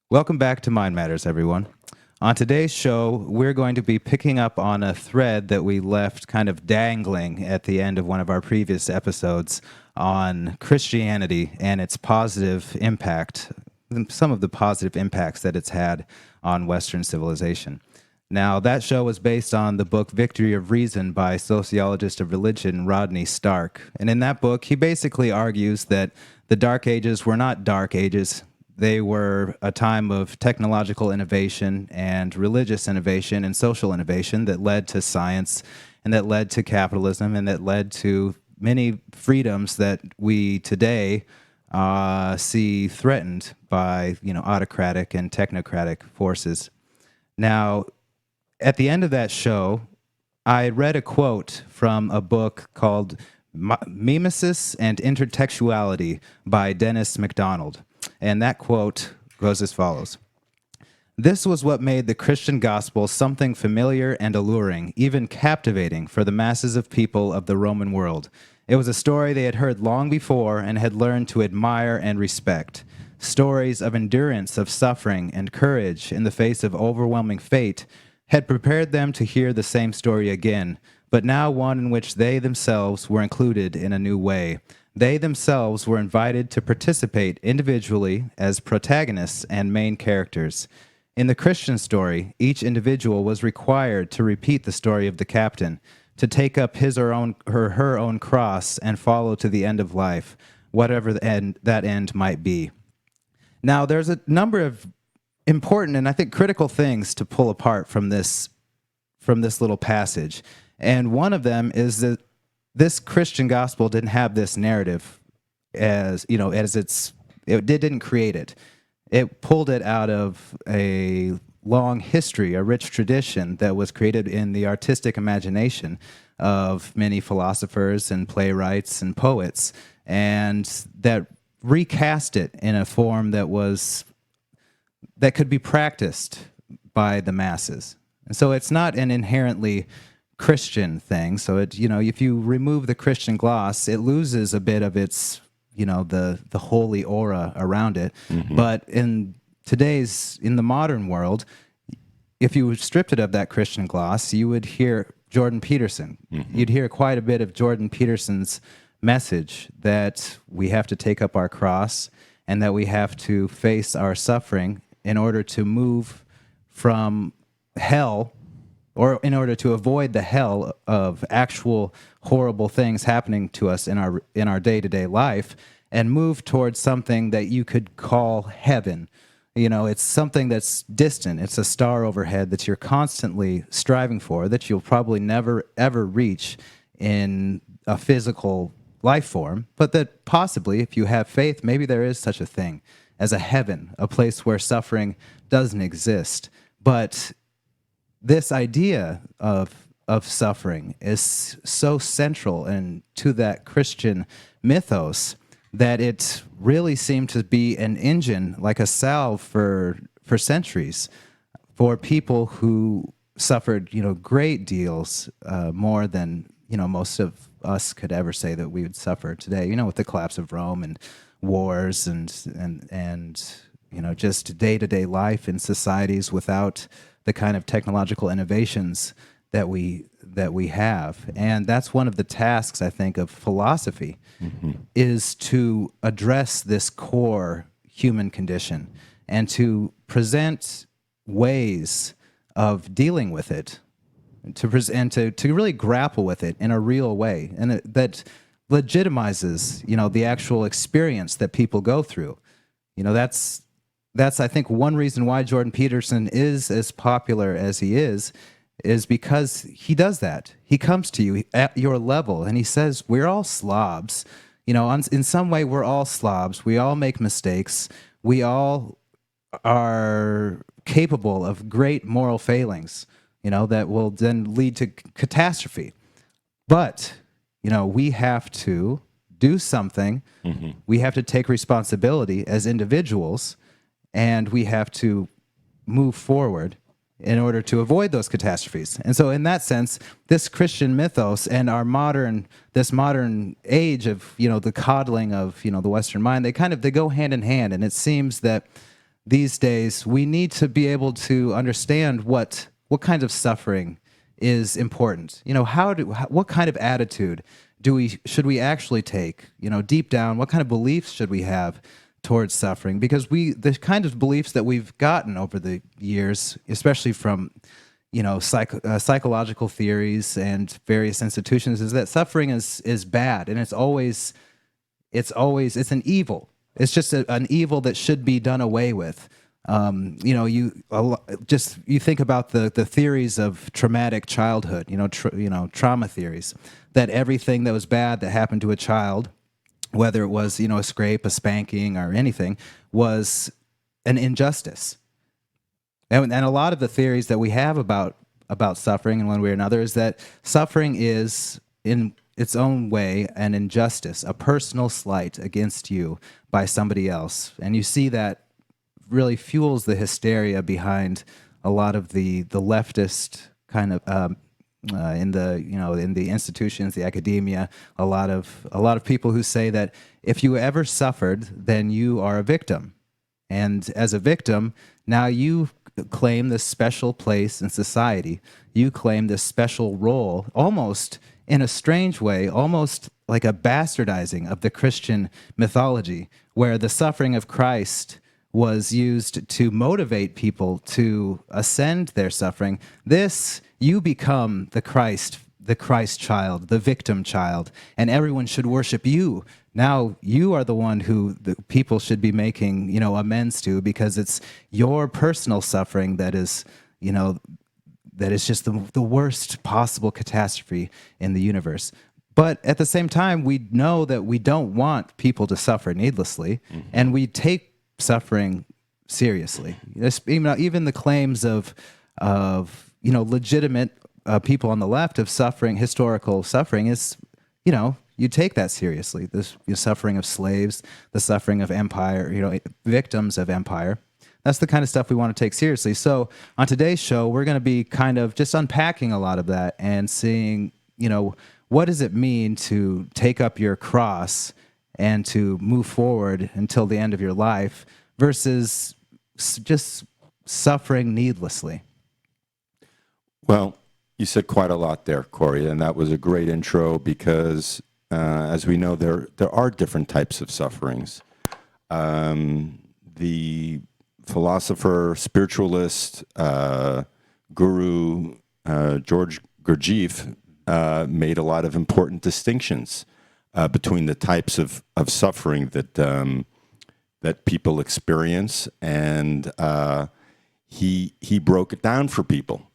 Welcome back to Mind Matters, everyone. On today's show, we're going to be picking up on a thread that we left kind of dangling at the end of one of our previous episodes on Christianity and its positive impact, some of the positive impacts that it's had on Western civilization. Now, that show was based on the book Victory of Reason by sociologist of religion Rodney Stark. And in that book, he basically argues that the Dark Ages were not dark ages. They were a time of technological innovation and religious innovation and social innovation that led to science and that led to capitalism and that led to many freedoms that we today see threatened by autocratic and technocratic forces. Now, at the end of that show, I read a quote from a book called Mimesis and Intertextuality by Dennis MacDonald. And that quote goes as follows. This was what made the Christian gospel something familiar and alluring, even captivating for the masses of people of the Roman world. It was a story they had heard long before and had learned to admire and respect. Stories of endurance, of suffering, and courage in the face of overwhelming fate had prepared them to hear the same story again, but now one in which they themselves were included in a new way. They themselves were invited to participate individually as protagonists and main characters. In the Christian story, each individual was required to repeat the story of the captain, to take up his or her own cross and follow to the end of life, whatever that end might be. Now, there's a number of important and I think critical things to pull apart from this little passage. And one of them is that this Christian gospel didn't have this narrative it didn't create it. It pulled it out of a long history, a rich tradition that was created in the artistic imagination of many philosophers and playwrights and poets, and that recast it in a form that could be practiced by the masses. And so it's not an inherently Christian thing. So if you remove the Christian gloss, it loses a bit of its, the holy aura around it. Mm-hmm. But in the modern world, if you stripped it of that Christian gloss, you would hear Jordan Peterson. Mm-hmm. You'd hear quite a bit of Jordan Peterson's message that we have to take up our cross and that we have to face our suffering in order to move from hell, or in order to avoid the hell of actual horrible things happening to us in our day-to-day life, and move towards something that you could call heaven. It's something that's distant. It's a star overhead that you're constantly striving for, that you'll probably never, ever reach in a physical life form, but that possibly, if you have faith, maybe there is such a thing as a heaven, a place where suffering doesn't exist. But this idea of suffering is so central to that Christian mythos that it really seemed to be an engine, like a salve for centuries, for people who suffered, great deals, more than most of us could ever say that we would suffer today. With the collapse of Rome and wars and just day-to-day life in societies without the kind of technological innovations that we have. And that's one of the tasks, I think, of philosophy, mm-hmm. is to address this core human condition and to present ways of dealing with it, to really grapple with it in a real way, and that legitimizes, the actual experience that people go through. That's, I think, one reason why Jordan Peterson is as popular as he is because he does that. He comes to you at your level, and he says, we're all slobs. In some way, we're all slobs. We all make mistakes. We all are capable of great moral failings, that will then lead to catastrophe. But, we have to do something. Mm-hmm. We have to take responsibility as individuals, and we have to move forward in order to avoid those catastrophes. And so in that sense, this Christian mythos and this modern age of, the coddling of, the Western mind, they go hand in hand. And it seems that these days, we need to be able to understand what kind of suffering is important. What kind of attitude should we actually take? Deep down, what kind of beliefs should we have towards suffering? Because the kind of beliefs that we've gotten over the years, especially from psychological theories and various institutions, is that suffering is bad, and it's an evil. It's just an evil that should be done away with. You think about the theories of traumatic childhood. Trauma theories, that everything that was bad that happened to a child, whether it was a scrape, a spanking, or anything, was an injustice. And a lot of the theories that we have about suffering in one way or another is that suffering is, in its own way, an injustice, a personal slight against you by somebody else. And you see that really fuels the hysteria behind a lot of the leftist kind of in the institutions, the academia, a lot of people who say that if you ever suffered, then you are a victim. And as a victim, now you claim this special place in society. You claim this special role, almost in a strange way, almost like a bastardizing of the Christian mythology, where the suffering of Christ was used to motivate people to ascend their suffering. You become the Christ child, the victim child, and everyone should worship you. Now you are the one who the people should be making, amends to, because it's your personal suffering that is just the worst possible catastrophe in the universe. But at the same time, we know that we don't want people to suffer needlessly, and we take suffering seriously. Even the claims of legitimate people on the left of suffering, historical suffering, is, you take that seriously. The suffering of slaves, the suffering of empire, victims of empire. That's the kind of stuff we want to take seriously. So on today's show, we're going to be kind of just unpacking a lot of that and seeing, what does it mean to take up your cross and to move forward until the end of your life versus just suffering needlessly. Well, you said quite a lot there, Corey, and that was a great intro because, as we know, there are different types of sufferings. The philosopher, spiritualist, guru George Gurdjieff made a lot of important distinctions between the types of suffering that people experience, and he broke it down for people.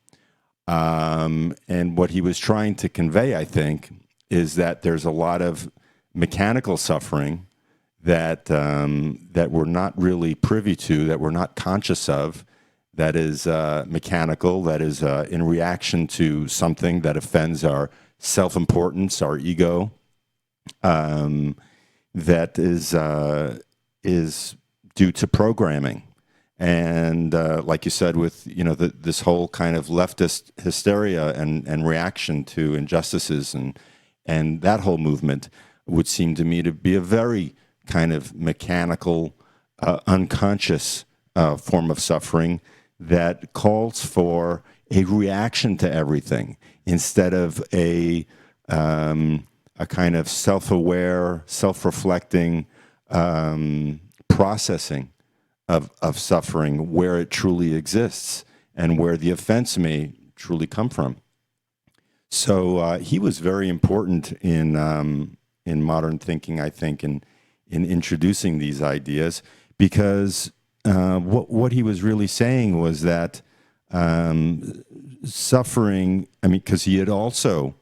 And what he was trying to convey, I think, is that there's a lot of mechanical suffering that we're not really privy to, that we're not conscious of, that is mechanical, that is in reaction to something that offends our self-importance, our ego, that is due to programming. And like you said, with this whole kind of leftist hysteria and reaction to injustices and that whole movement would seem to me to be a very kind of mechanical, unconscious form of suffering that calls for a reaction to everything instead of a kind of self-aware, self-reflecting processing of suffering where it truly exists and where the offense may truly come from. So he was very important in modern thinking, I think, in introducing these ideas, because what he was really saying was that suffering, because he had also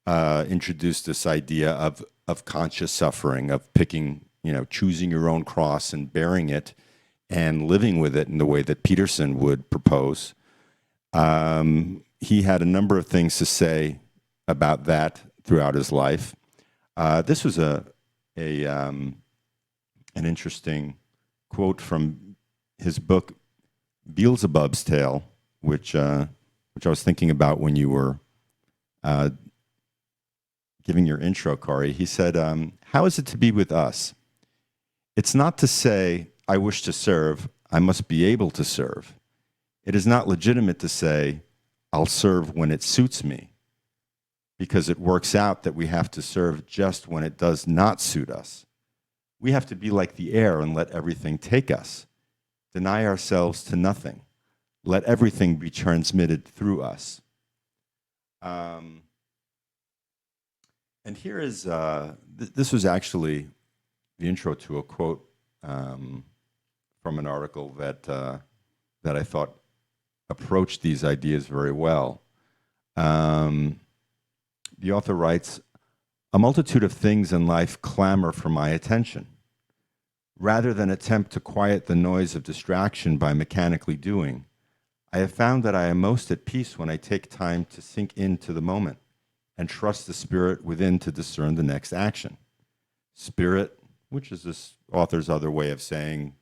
introduced this idea of conscious suffering, of picking, choosing your own cross and bearing it and living with it in the way that Peterson would propose. He had a number of things to say about that throughout his life. This was an interesting quote from his book Beelzebub's Tale, which I was thinking about when you were giving your intro, Corey. He said, "How is it to be with us? It's not to say I wish to serve. I must be able to serve. It is not legitimate to say, I'll serve when it suits me, because it works out that we have to serve just when it does not suit us. We have to be like the air and let everything take us. Deny ourselves to nothing. Let everything be transmitted through us. And here is, this was actually the intro to a quote from an article that I thought approached these ideas very well. The author writes, "A multitude of things in life clamor for my attention. Rather than attempt to quiet the noise of distraction by mechanically doing, I have found that I am most at peace when I take time to sink into the moment and trust the spirit within to discern the next action." Spirit, which is this author's other way of saying,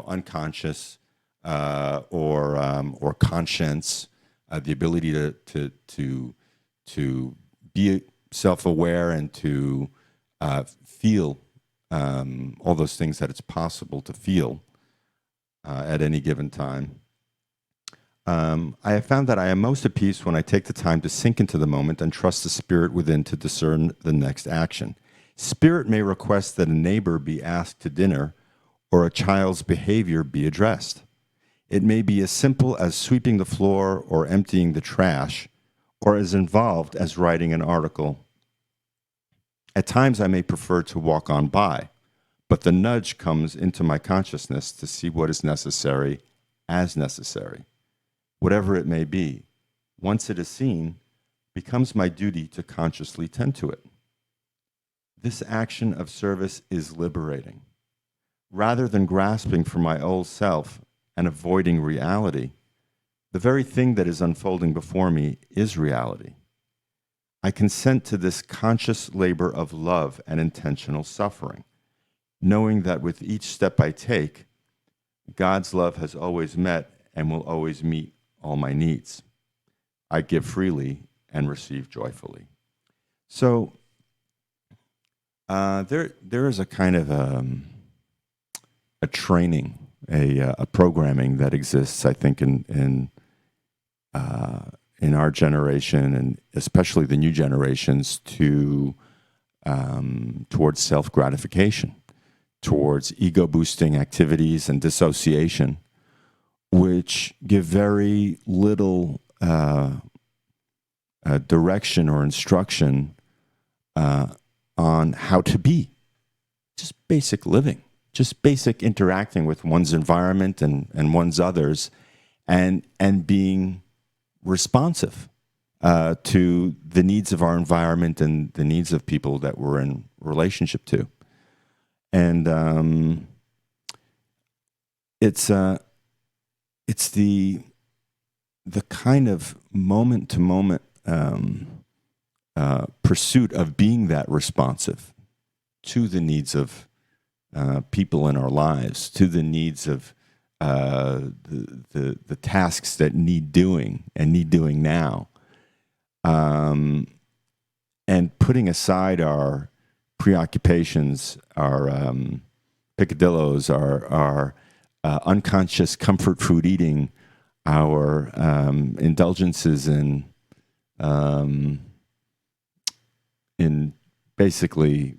unconscious or conscience, the ability to be self-aware and to feel all those things that it's possible to feel at any given time. I have found that I am most at peace when I take the time to sink into the moment and trust the spirit within to discern the next action. Spirit may request that a neighbor be asked to dinner or a child's behavior be addressed. It may be as simple as sweeping the floor or emptying the trash, or as involved as writing an article. At times I may prefer to walk on by, but the nudge comes into my consciousness to see what is necessary as necessary. Whatever it may be, once it is seen, becomes my duty to consciously tend to it. This action of service is liberating. Rather than grasping for my old self and avoiding reality, the very thing that is unfolding before me is reality. I consent to this conscious labor of love and intentional suffering, knowing that with each step I take, God's love has always met and will always meet all my needs. I give freely and receive joyfully. So there is a kind of a training, a programming that exists, I think, in our generation, and especially the new generations, towards self-gratification, towards ego-boosting activities and dissociation, which give very little direction or instruction on how to be. Just basic living, just basic interacting with one's environment and one's others, and being responsive to the needs of our environment and the needs of people that we're in relationship to. And it's the kind of moment-to-moment pursuit of being that responsive to the needs of people in our lives, to the needs of the tasks that need doing and need doing now, and putting aside our preoccupations, our picadillos, our unconscious comfort food eating, our indulgences in basically,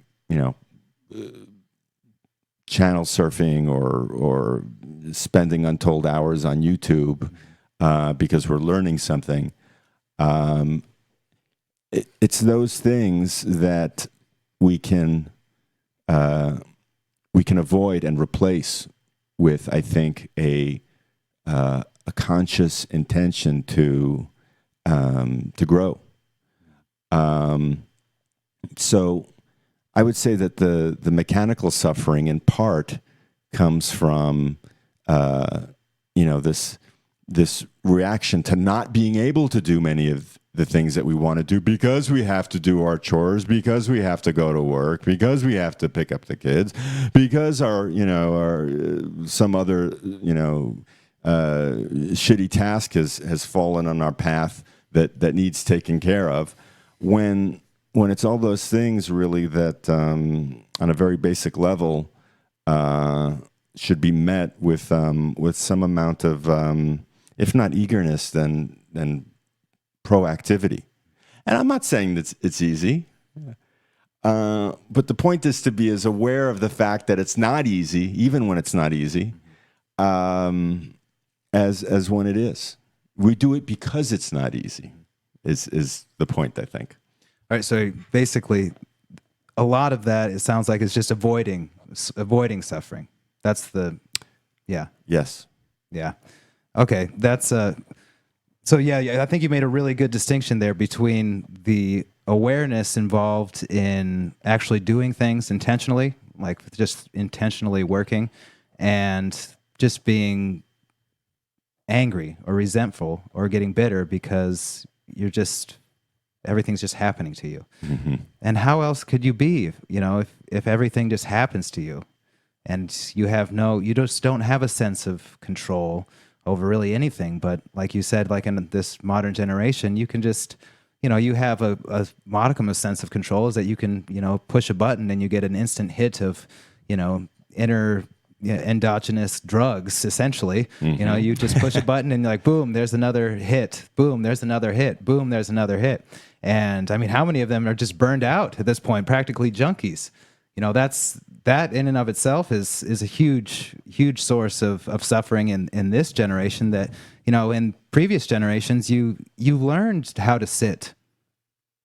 channel surfing or spending untold hours on YouTube because we're learning something. It's those things that we can avoid and replace with, I think, a conscious intention to grow. So I would say that the mechanical suffering in part comes from this reaction to not being able to do many of the things that we want to do because we have to do our chores, because we have to go to work, because we have to pick up the kids, because our some other shitty task has fallen on our path that needs taken care of. When it's all those things really that on a very basic level should be met with some amount of, if not eagerness, then proactivity. And I'm not saying that it's easy, but the point is to be as aware of the fact that it's not easy, even when it's not easy, as when it is. We do it because it's not easy. Is the point, I think. All right. So basically, a lot of that, it sounds like, is just avoiding suffering. That's the, yeah. Yes. Yeah. Okay. That's so yeah, I think you made a really good distinction there between the awareness involved in actually doing things intentionally, like just intentionally working, and just being angry or resentful or getting bitter because everything's just happening to you. Mm-hmm. And how else could you be, if everything just happens to you and you just don't have a sense of control over really anything. But like you said, like in this modern generation, you can just, you have a modicum of sense of control is that you can, push a button and you get an instant hit of, inner endogenous drugs, essentially. Mm-hmm. You just push a button and you're like, boom, there's another hit. Boom, there's another hit. Boom, there's another hit. And I mean, how many of them are just burned out at this point, practically junkies? That in and of itself is a huge source of suffering in this generation that, in previous generations, you learned how to sit.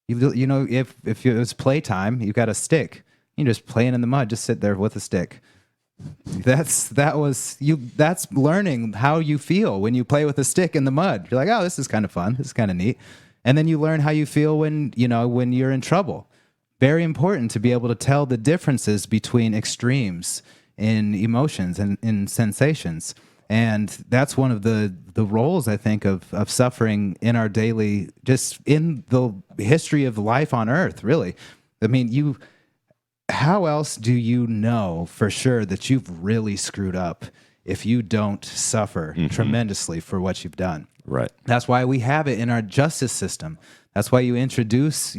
If it was playtime, you got a stick. You just playing in the mud, just sit there with a stick. That's learning how you feel when you play with a stick in the mud. You're like, oh, this is kind of fun. This is kind of neat. And then you learn how you feel when you're in trouble. Very important to be able to tell the differences between extremes in emotions and in sensations. And that's one of the roles, I think, of suffering in our daily, just in the history of life on Earth, really. I mean, how else do you know for sure that you've really screwed up if you don't suffer tremendously for what you've done? Right. That's why we have it in our justice system. That's why you introduce,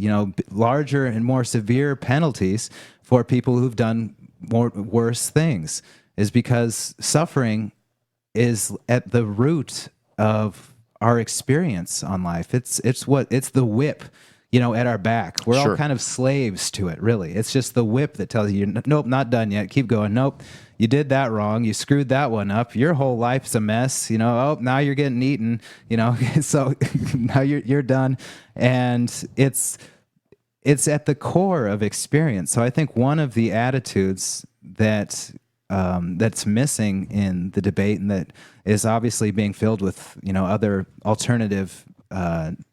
larger and more severe penalties for people who've done worse things, is because suffering is at the root of our experience on life. It's the whip, at our back. We're Sure. all kind of slaves to it, really. It's just the whip that tells you, nope, not done yet. Keep going. Nope, you did that wrong. You screwed that one up. Your whole life's a mess. Oh, now you're getting eaten. So now you're done. And it's at the core of experience. So I think one of the attitudes that's missing in the debate, and that is obviously being filled with other alternative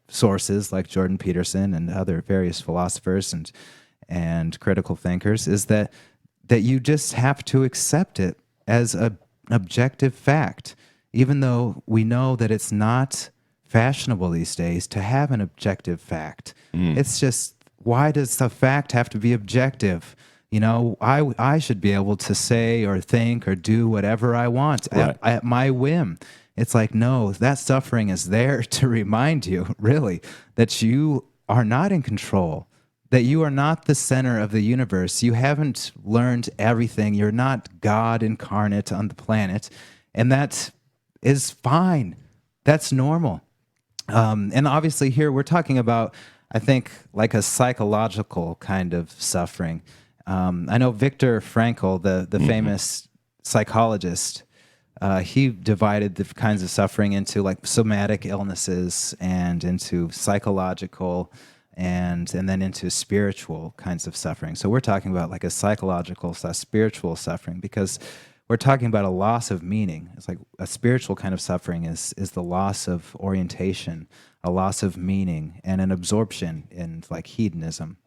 sources like Jordan Peterson and other various philosophers and critical thinkers, is that you just have to accept it as an objective fact, even though we know that it's not fashionable these days to have an objective fact. It's just, why does the fact have to be objective? I should be able to say or think or do whatever I want at my whim. It's like, no, that suffering is there to remind you, really, that you are not in control, that you are not the center of the universe. You haven't learned everything. You're not God incarnate on the planet. And that is fine. That's normal. And obviously here we're talking about, I think, like a psychological kind of suffering. I know Viktor Frankl, the famous psychologist, he divided the kinds of suffering into like somatic illnesses and into psychological and then into spiritual kinds of suffering. So we're talking about like a psychological / spiritual suffering, because we're talking about a loss of meaning. It's like a spiritual kind of suffering is the loss of orientation, a loss of meaning, and an absorption in like hedonism.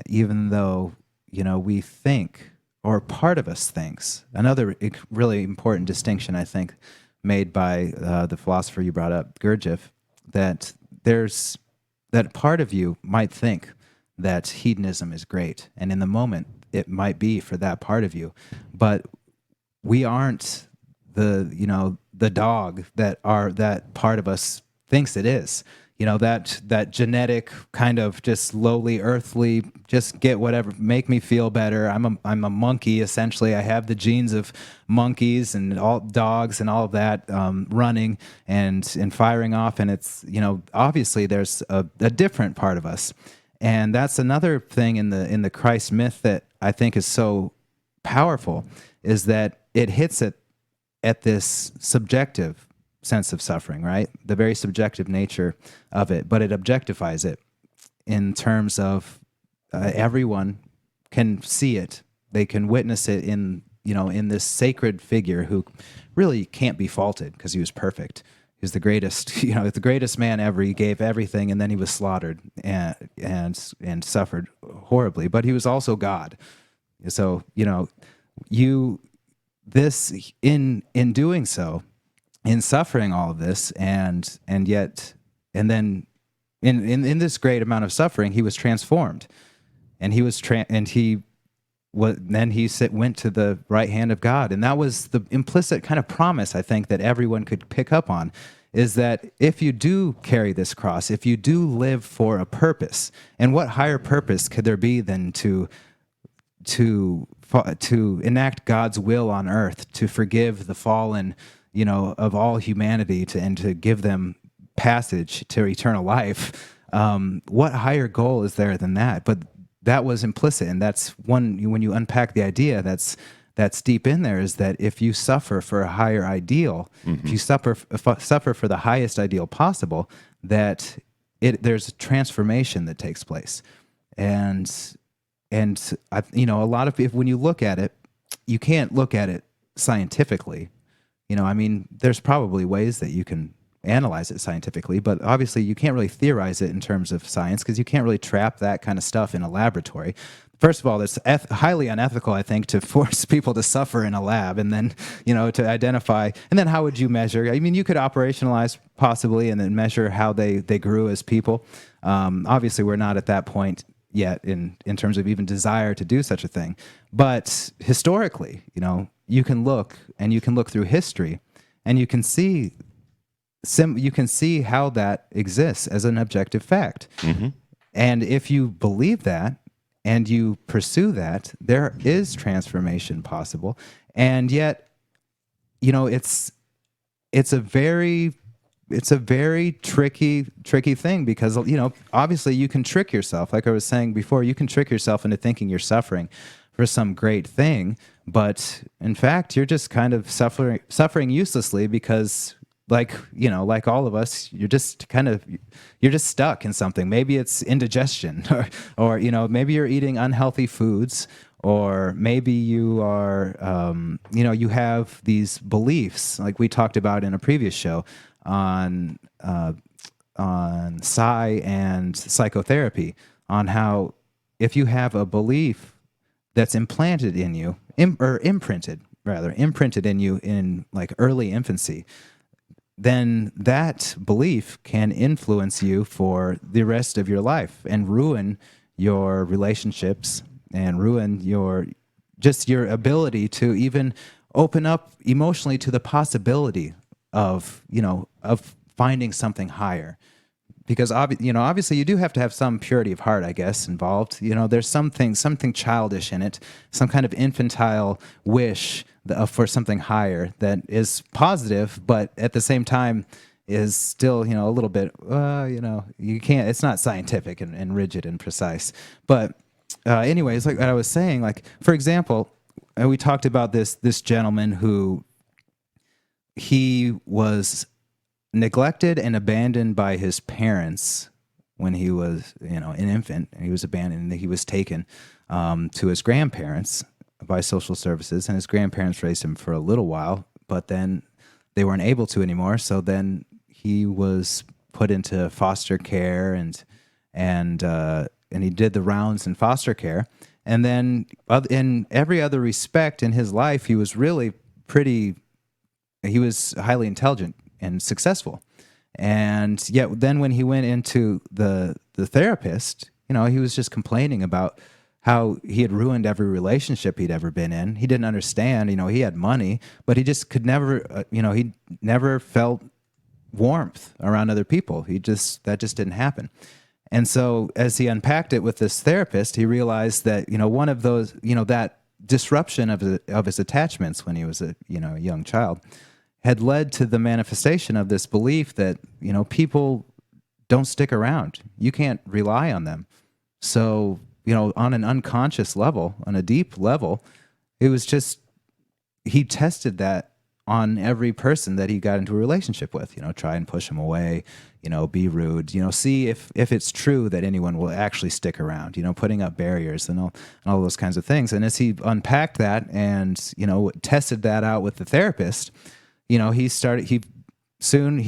Even though, we think, or part of us thinks, another really important distinction, I think, made by the philosopher you brought up, Gurdjieff, that part of you might think that hedonism is great, and in the moment it might be for that part of you, but we aren't the dog that part of us thinks it is. that genetic kind of just lowly earthly, just get whatever, make me feel better. I'm a monkey essentially. I have the genes of monkeys and all dogs and all of that, running and firing off. And it's, obviously there's a different part of us. And that's another thing in the Christ myth that I think is so powerful, is that it hits at this subjective sense of suffering, right? The very subjective nature of it, but it objectifies it in terms of everyone can see it. They can witness it in this sacred figure who really can't be faulted because he was perfect. He was the greatest, the greatest man ever. He gave everything, and then he was slaughtered and suffered horribly. But he was also God. So this in doing so, in suffering all of this, and then in this great amount of suffering, he was transformed, and then he went to the right hand of God, and that was the implicit kind of promise I think that everyone could pick up on, is that if you do carry this cross, if you do live for a purpose, and what higher purpose could there be than to enact God's will on earth, to forgive the fallen, of all humanity, and to give them passage to eternal life. What higher goal is there than that? But that was implicit, and that's one, when you unpack the idea that's deep in there, is that if you suffer for a higher ideal, if you suffer for the highest ideal possible, that there's a transformation that takes place. And a lot of people, when you look at it, you can't look at it scientifically. There's probably ways that you can analyze it scientifically, but obviously you can't really theorize it in terms of science, because you can't really trap that kind of stuff in a laboratory. First of all, it's highly unethical, I think, to force people to suffer in a lab, and then, to identify, and then how would you measure? You could operationalize possibly, and then measure how they grew as people. Obviously, we're not at that point yet in terms of even desire to do such a thing. But historically, you can look through history, and you can see how that exists as an objective fact. Mm-hmm. And if you believe that and you pursue that, there is transformation possible. And yet, it's a very tricky thing, because obviously you can trick yourself, like I was saying before. You can trick yourself into thinking you're suffering for some great thing, but in fact you're just kind of suffering uselessly, because like all of us, you're just stuck in something. Maybe it's indigestion, or maybe you're eating unhealthy foods, or maybe you are you have these beliefs, like we talked about in a previous show on psi and psychotherapy, on how if you have a belief that's implanted in you, imprinted in you in like early infancy, then that belief can influence you for the rest of your life and ruin your relationships, and ruin your ability to even open up emotionally to the possibility of finding something higher. Because obviously you do have to have some purity of heart, I guess, involved. There's something childish in it, some kind of infantile wish for something higher that is positive, but at the same time is still a little bit you can't. It's not scientific and rigid and precise. But anyways, like I was saying, like for example, we talked about this gentleman who he was neglected and abandoned by his parents when he was, an infant. He was abandoned, and he was taken to his grandparents by social services, and his grandparents raised him for a little while, but then they weren't able to anymore. So then he was put into foster care, and he did the rounds in foster care. And then in every other respect in his life, he was highly intelligent and successful. And yet then when he went into the therapist, he was just complaining about how he had ruined every relationship he'd ever been in. He didn't understand, he had money, but he just could never, he never felt warmth around other people. That just didn't happen. And so as he unpacked it with this therapist, he realized that, one of those, that disruption of his attachments when he was a young child had led to the manifestation of this belief that, people don't stick around. You can't rely on them. So, on an unconscious level, on a deep level, it was just, he tested that on every person that he got into a relationship with, try and push them away, be rude, see if it's true that anyone will actually stick around, putting up barriers and all those kinds of things. And as he unpacked that and, tested that out with the therapist, he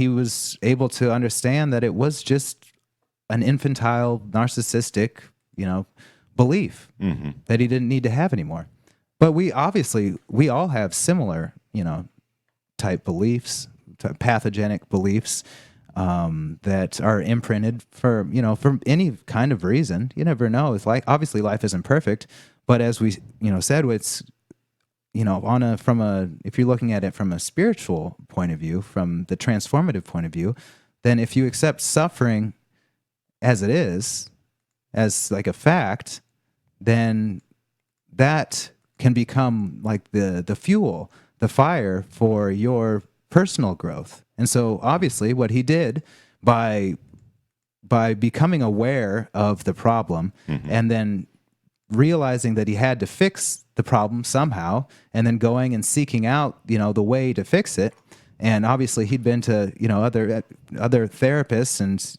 was able to understand that it was just an infantile, narcissistic, belief that he didn't need to have anymore. But we all have similar, type beliefs, pathogenic beliefs that are imprinted for any kind of reason. You never know. It's like, obviously life isn't perfect, but as we said, it's if you're looking at it from a spiritual point of view, from the transformative point of view, then if you accept suffering as it is, as like a fact, then that can become like the fuel, the fire for your personal growth. And so obviously what he did by becoming aware of the problem and then realizing that he had to fix the problem somehow, and then going and seeking out, the way to fix it. And obviously he'd been to, other therapists and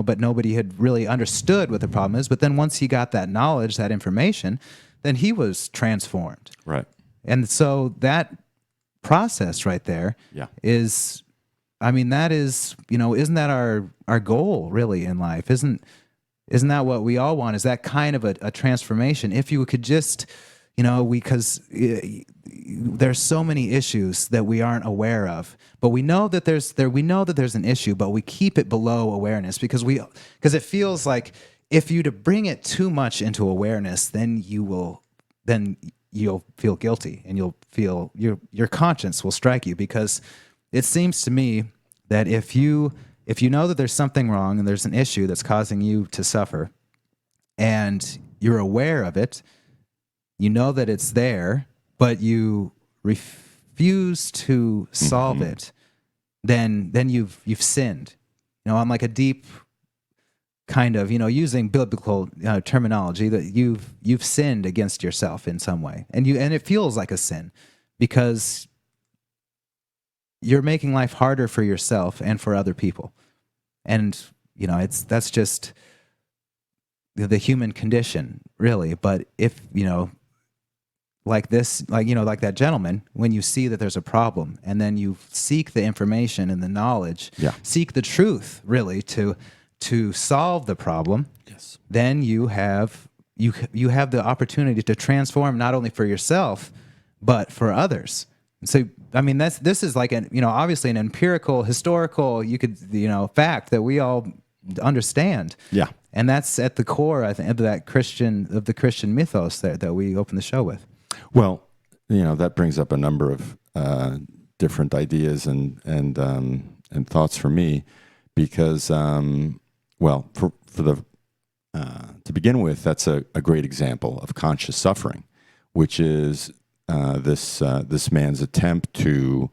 but nobody had really understood what the problem is. But then once he got that knowledge, that information, then he was transformed. Right. And so that process right there is, that is, isn't that our goal really in life? Isn't that what we all want? Is that kind of a transformation? If you could just, because there's so many issues that we aren't aware of, but we know that there's an issue, but we keep it below awareness because it feels like if you to bring it too much into awareness, then you'll feel guilty and you'll feel your conscience will strike you, because it seems to me that if you know that there's something wrong and there's an issue that's causing you to suffer and you're aware of it, you know that it's there, but you refuse to solve it, then you've sinned. On like a deep kind of, using biblical terminology, that you've sinned against yourself in some way, and it feels like a sin because you're making life harder for yourself and for other people, and that's just the human condition, really. But if like this, like that gentleman, when you see that there's a problem, and then you seek the information and the knowledge, seek the truth, really, to solve the problem, then you have the opportunity to transform not only for yourself, but for others. So, this is like obviously an empirical, historical, fact that we all understand. Yeah. And that's at the core, I think, of the Christian mythos that we open the show with. Well, that brings up a number of different ideas and thoughts for me, because for the to begin with, that's a great example of conscious suffering, which is this man's attempt to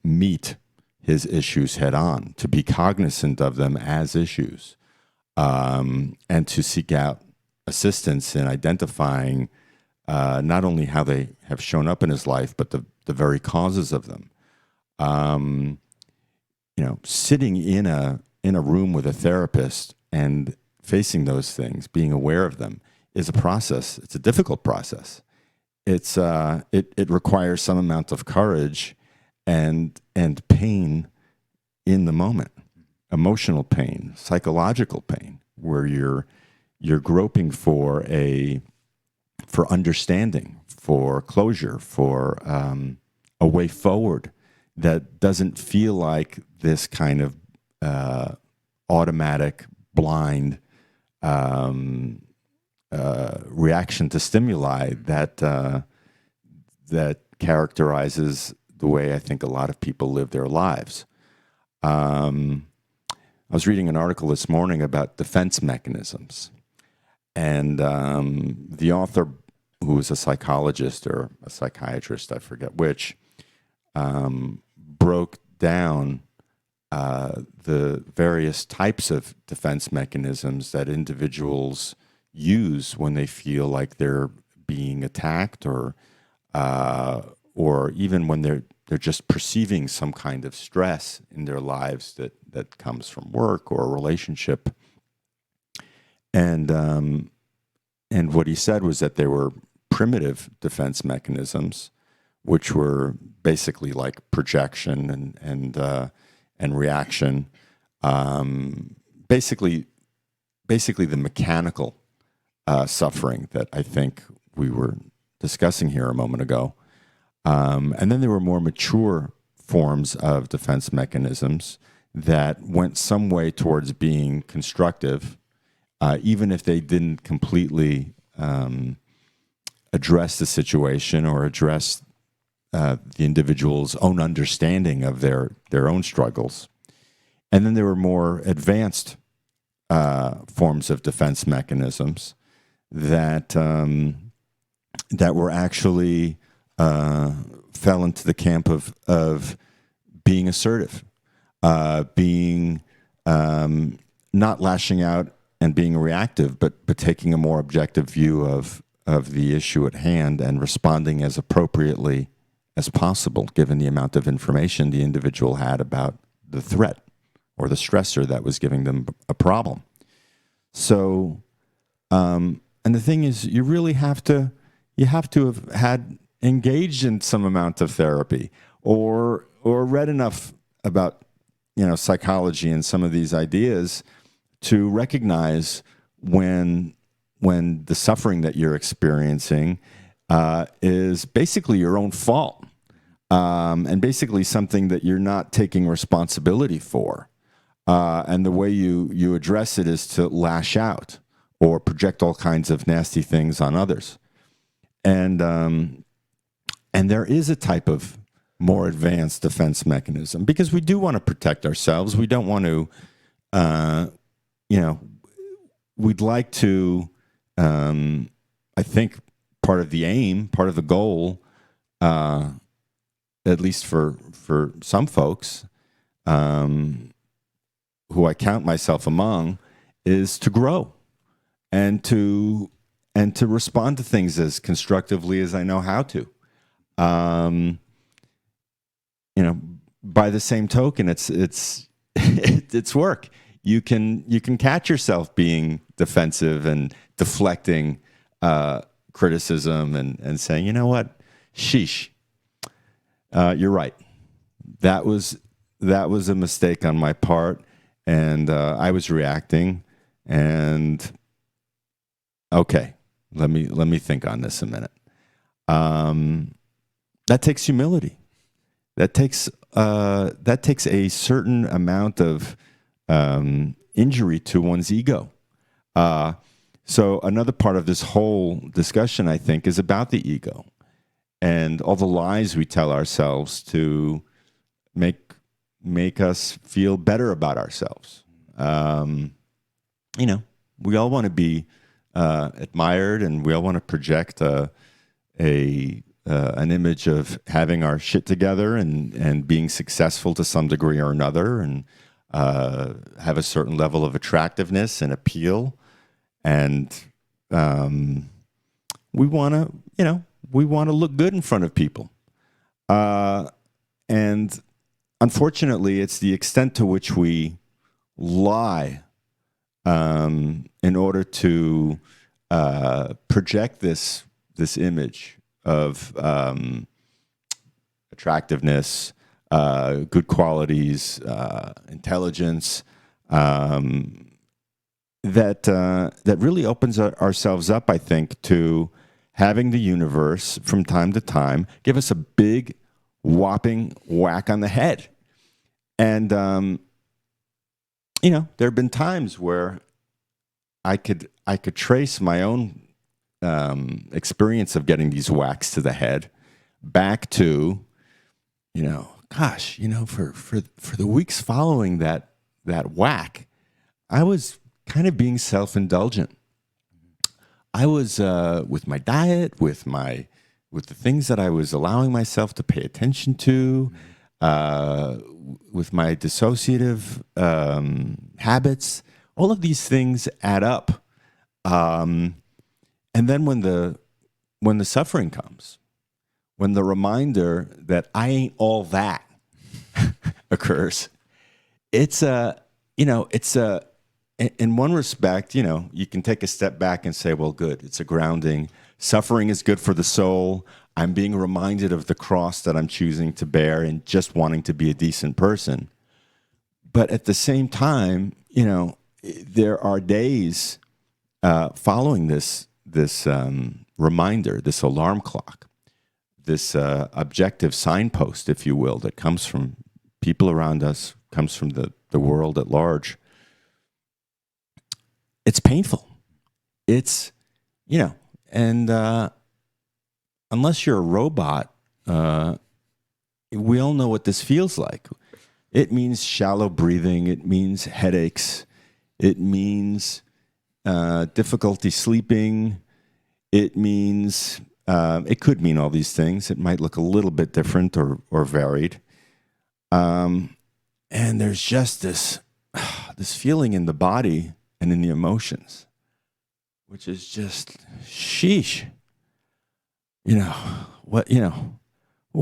meet his issues head on, to be cognizant of them as issues, and to seek out assistance in identifying not only how they have shown up in his life, but the very causes of them. Sitting in a room with a therapist and facing those things, being aware of them, is a process. It's a difficult process. It requires some amount of courage and pain in the moment, emotional pain, psychological pain, where you're groping for understanding, for closure, for a way forward that doesn't feel like this kind of automatic, blind reaction to stimuli that characterizes the way I think a lot of people live their lives. I was reading an article this morning about defense mechanisms, and the author, who was a psychologist or a psychiatrist, I forget which, broke down the various types of defense mechanisms that individuals use when they feel like they're being attacked, or even when they're just perceiving some kind of stress in their lives that comes from work or a relationship. And what he said was that there were primitive defense mechanisms, which were basically like projection and reaction, basically the mechanical suffering that I think we were discussing here a moment ago. And then there were more mature forms of defense mechanisms that went some way towards being constructive, even if they didn't completely address the situation or address the individual's own understanding of their own struggles. And then there were more advanced forms of defense mechanisms that were actually fell into the camp of being assertive, being not lashing out and being reactive, but taking a more objective view of the issue at hand and responding as appropriately as possible, given the amount of information the individual had about the threat or the stressor that was giving them a problem. So, and the thing is, you really have to have had engaged in some amount of therapy or read enough about psychology and some of these ideas to recognize when the suffering that you're experiencing is basically your own fault, and basically something that you're not taking responsibility for. And the way you address it is to lash out or project all kinds of nasty things on others. And there is a type of more advanced defense mechanism because we do want to protect ourselves. We don't want to, we'd like to, I think part of the aim, part of the goal, at least for some folks, who I count myself among, is to grow and to respond to things as constructively as I know how to. By the same token, it's it's work. You can catch yourself being defensive and deflecting criticism and saying, you know what, sheesh, you're right. That was a mistake on my part, and I was reacting. And okay, let me think on this a minute. That takes humility. That takes a certain amount of injury to one's ego. So another part of this whole discussion, I think, is about the ego and all the lies we tell ourselves to make us feel better about ourselves. We all want to be admired, and we all want to project an image of having our shit together and being successful to some degree or another, and have a certain level of attractiveness and appeal. And we want to look good in front of people. And unfortunately, it's the extent to which we lie in order to project this image of attractiveness, good qualities, intelligence, that really opens ourselves up, I think, to having the universe from time to time give us a big, whopping whack on the head. And there have been times where I could trace my own experience of getting these whacks to the head back to, gosh, for the weeks following that whack, I was kind of being self-indulgent. I was with my diet, with the things that I was allowing myself to pay attention to, with my dissociative habits. All of these things add up, and then when the suffering comes, when the reminder that I ain't all that occurs, it's in one respect, you can take a step back and say, well, good, it's a grounding. Suffering is good for the soul. I'm being reminded of the cross that I'm choosing to bear and just wanting to be a decent person. But at the same time, there are days following this reminder, this alarm clock, this objective signpost, if you will, that comes from people around us, comes from the world at large. It's painful. It's, and unless you're a robot, we all know what this feels like. It means shallow breathing. It means headaches. It means difficulty sleeping. It means, it could mean all these things. It might look a little bit different or varied. And there's just this feeling in the body and in the emotions, which is just, sheesh. Well,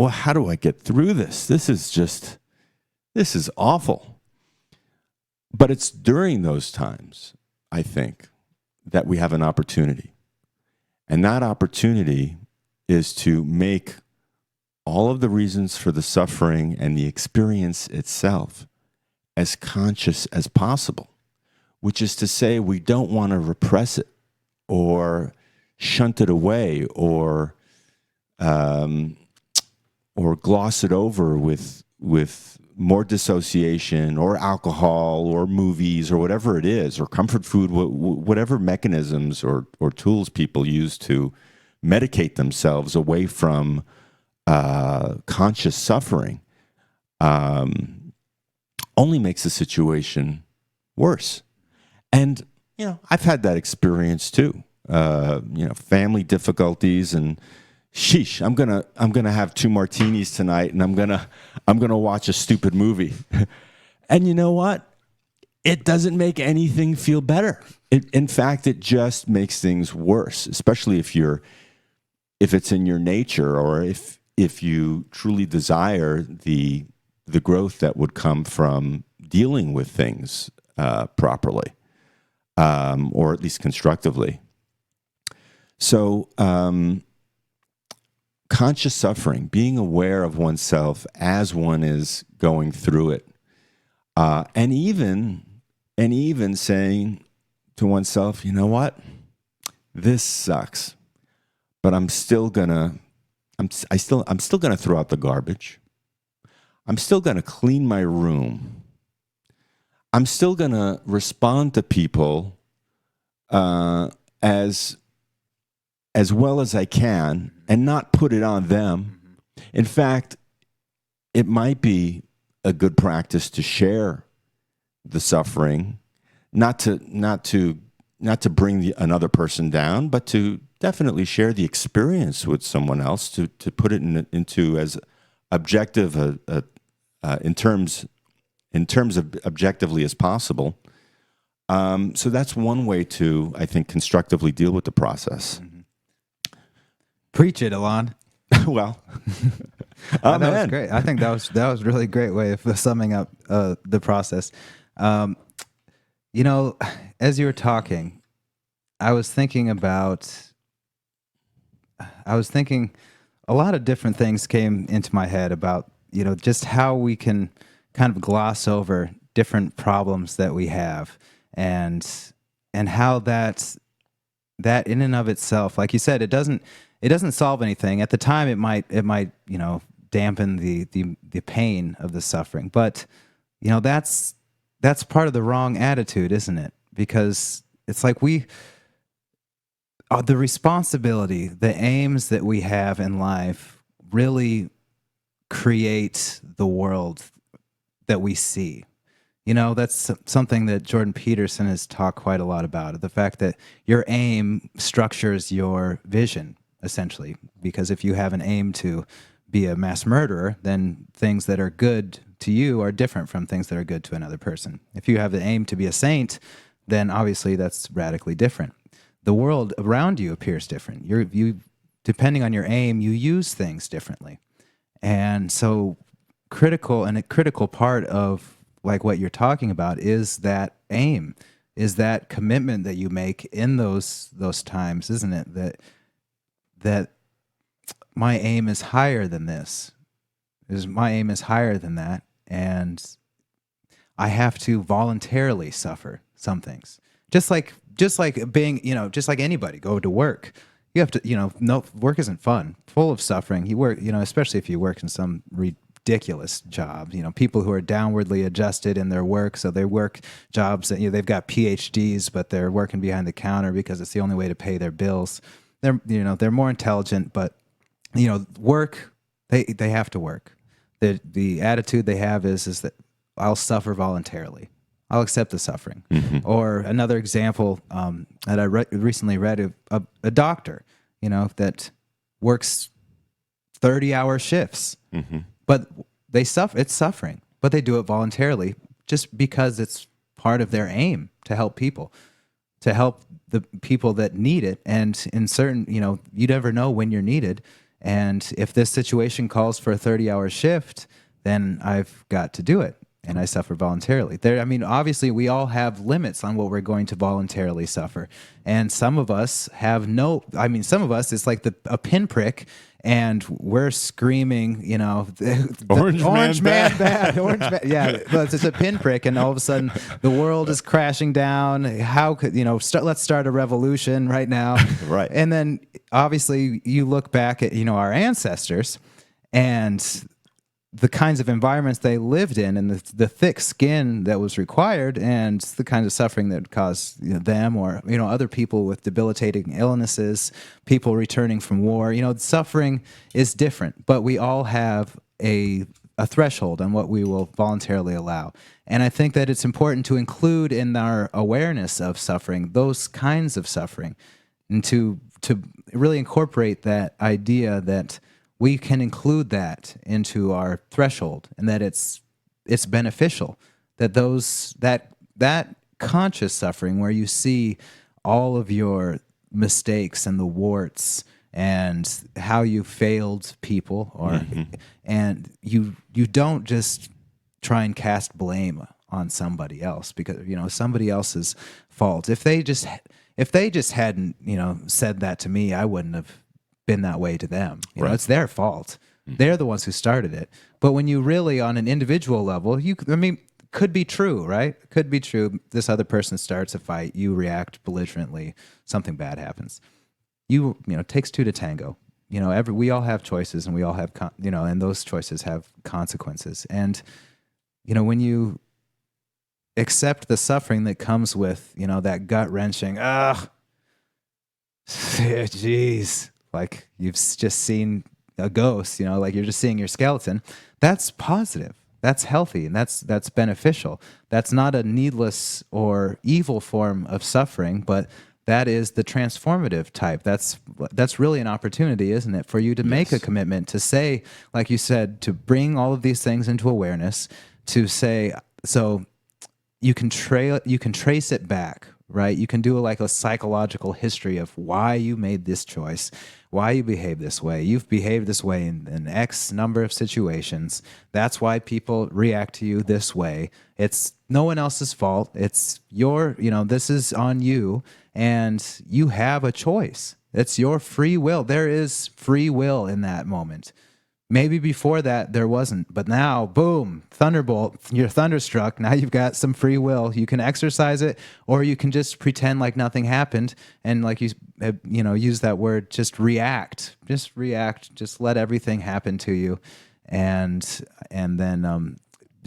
how do I get through this? This is awful. But it's during those times, I think, that we have an opportunity. And that opportunity is to make all of the reasons for the suffering and the experience itself as conscious as possible, which is to say we don't want to repress it or shunt it away or gloss it over with more dissociation or alcohol or movies or whatever it is, or comfort food, whatever mechanisms or tools people use to medicate themselves away from conscious suffering, only makes the situation worse. And, I've had that experience too. Family difficulties and sheesh, I'm gonna have 2 martinis tonight and I'm gonna watch a stupid movie. And you know what? It doesn't make anything feel better. In fact, it just makes things worse, especially if it's in your nature, or if you truly desire the growth that would come from dealing with things properly, or at least constructively. So, conscious suffering, being aware of oneself as one is going through it, and even saying to oneself, you know what, this sucks, but I'm still gonna throw out the garbage. I'm still gonna clean my room. I'm still gonna respond to people as well as I can and not put it on them. In fact, it might be a good practice to share the suffering, not to bring another person down, but to definitely share the experience with someone else, to put it into as objective in terms of objectively as possible. So that's one way to, I think, constructively deal with the process. Mm-hmm. Preach it, Alon. Well, that was great. I think that was really great way of summing up the process. As you were talking, I was thinking a lot of different things came into my head about, just how we can kind of gloss over different problems that we have, and how that in and of itself, like you said, it doesn't solve anything. At the time, it might dampen the pain of the suffering, but that's part of the wrong attitude, isn't it? Because it's like the responsibility, the aims that we have in life really create the world that we see. That's something that Jordan Peterson has talked quite a lot about, the fact that your aim structures your vision, essentially. Because if you have an aim to be a mass murderer, then things that are good to you are different from things that are good to another person. If you have the aim to be a saint, then obviously that's radically different. The world around you appears different. Depending on your aim, you use things differently. And so a critical part of like what you're talking about is that aim, is that commitment that you make in those times, isn't it? That my aim is higher than this. My aim is higher than that, and I have to voluntarily suffer some things. Just like being, just like anybody, go to work. You have to, no, work isn't fun, full of suffering. You work, especially if you work in some ridiculous job. People who are downwardly adjusted in their work, so they work jobs that they've got PhDs, but they're working behind the counter because it's the only way to pay their bills. They're more intelligent, but work, they have to work. The attitude they have is that I'll suffer voluntarily. I'll accept the suffering. Mm-hmm. Or another example that I recently read, a doctor, that works 30-hour shifts, mm-hmm. but they suffer. It's suffering, but they do it voluntarily just because it's part of their aim to help people, to help the people that need it. And in certain, you never know when you're needed. And if this situation calls for a 30-hour shift, then I've got to do it. And I suffer voluntarily. Obviously, we all have limits on what we're going to voluntarily suffer. And some of us have some of us, it's like a pinprick, and we're screaming, orange man bad. Orange man, yeah, but it's a pinprick, and all of a sudden the world is crashing down. How could, let's start a revolution right now. Right. And then, obviously, you look back at, our ancestors, and the kinds of environments they lived in, and the thick skin that was required, and the kinds of suffering that caused them or other people with debilitating illnesses, people returning from war. Suffering is different, but we all have a threshold on what we will voluntarily allow. And I think that it's important to include in our awareness of suffering those kinds of suffering, and to really incorporate that idea that we can include that into our threshold, and that it's beneficial. That that conscious suffering, where you see all of your mistakes and the warts and how you failed people, or mm-hmm. and you don't just try and cast blame on somebody else because somebody else's fault. If they just hadn't said that to me, I wouldn't have been that way to them. It's their fault. Mm-hmm. They're the ones who started it. But when you really, on an individual level, could be true, right? Could be true. This other person starts a fight, you react belligerently, something bad happens. It takes two to tango. We all have choices, and we all have, and those choices have consequences. And, when you accept the suffering that comes with, that gut wrenching, jeez, like you've just seen a ghost, like you're just seeing your skeleton. That's positive. That's healthy, and that's beneficial. That's not a needless or evil form of suffering, but that is the transformative type. That's really an opportunity, isn't it, for you to make a commitment to say, like you said, to bring all of these things into awareness, to say, so you can trace it back, right? You can do like a psychological history of why you made this choice, why you behave this way. You've behaved this way in X number of situations. That's why people react to you this way. It's no one else's fault. It's this is on you, and you have a choice. It's your free will. There is free will in that moment. Maybe before that there wasn't, but now, boom, thunderbolt, you're thunderstruck. Now you've got some free will. You can exercise it, or you can just pretend like nothing happened, and like you use that word, just react. Just let everything happen to you, and then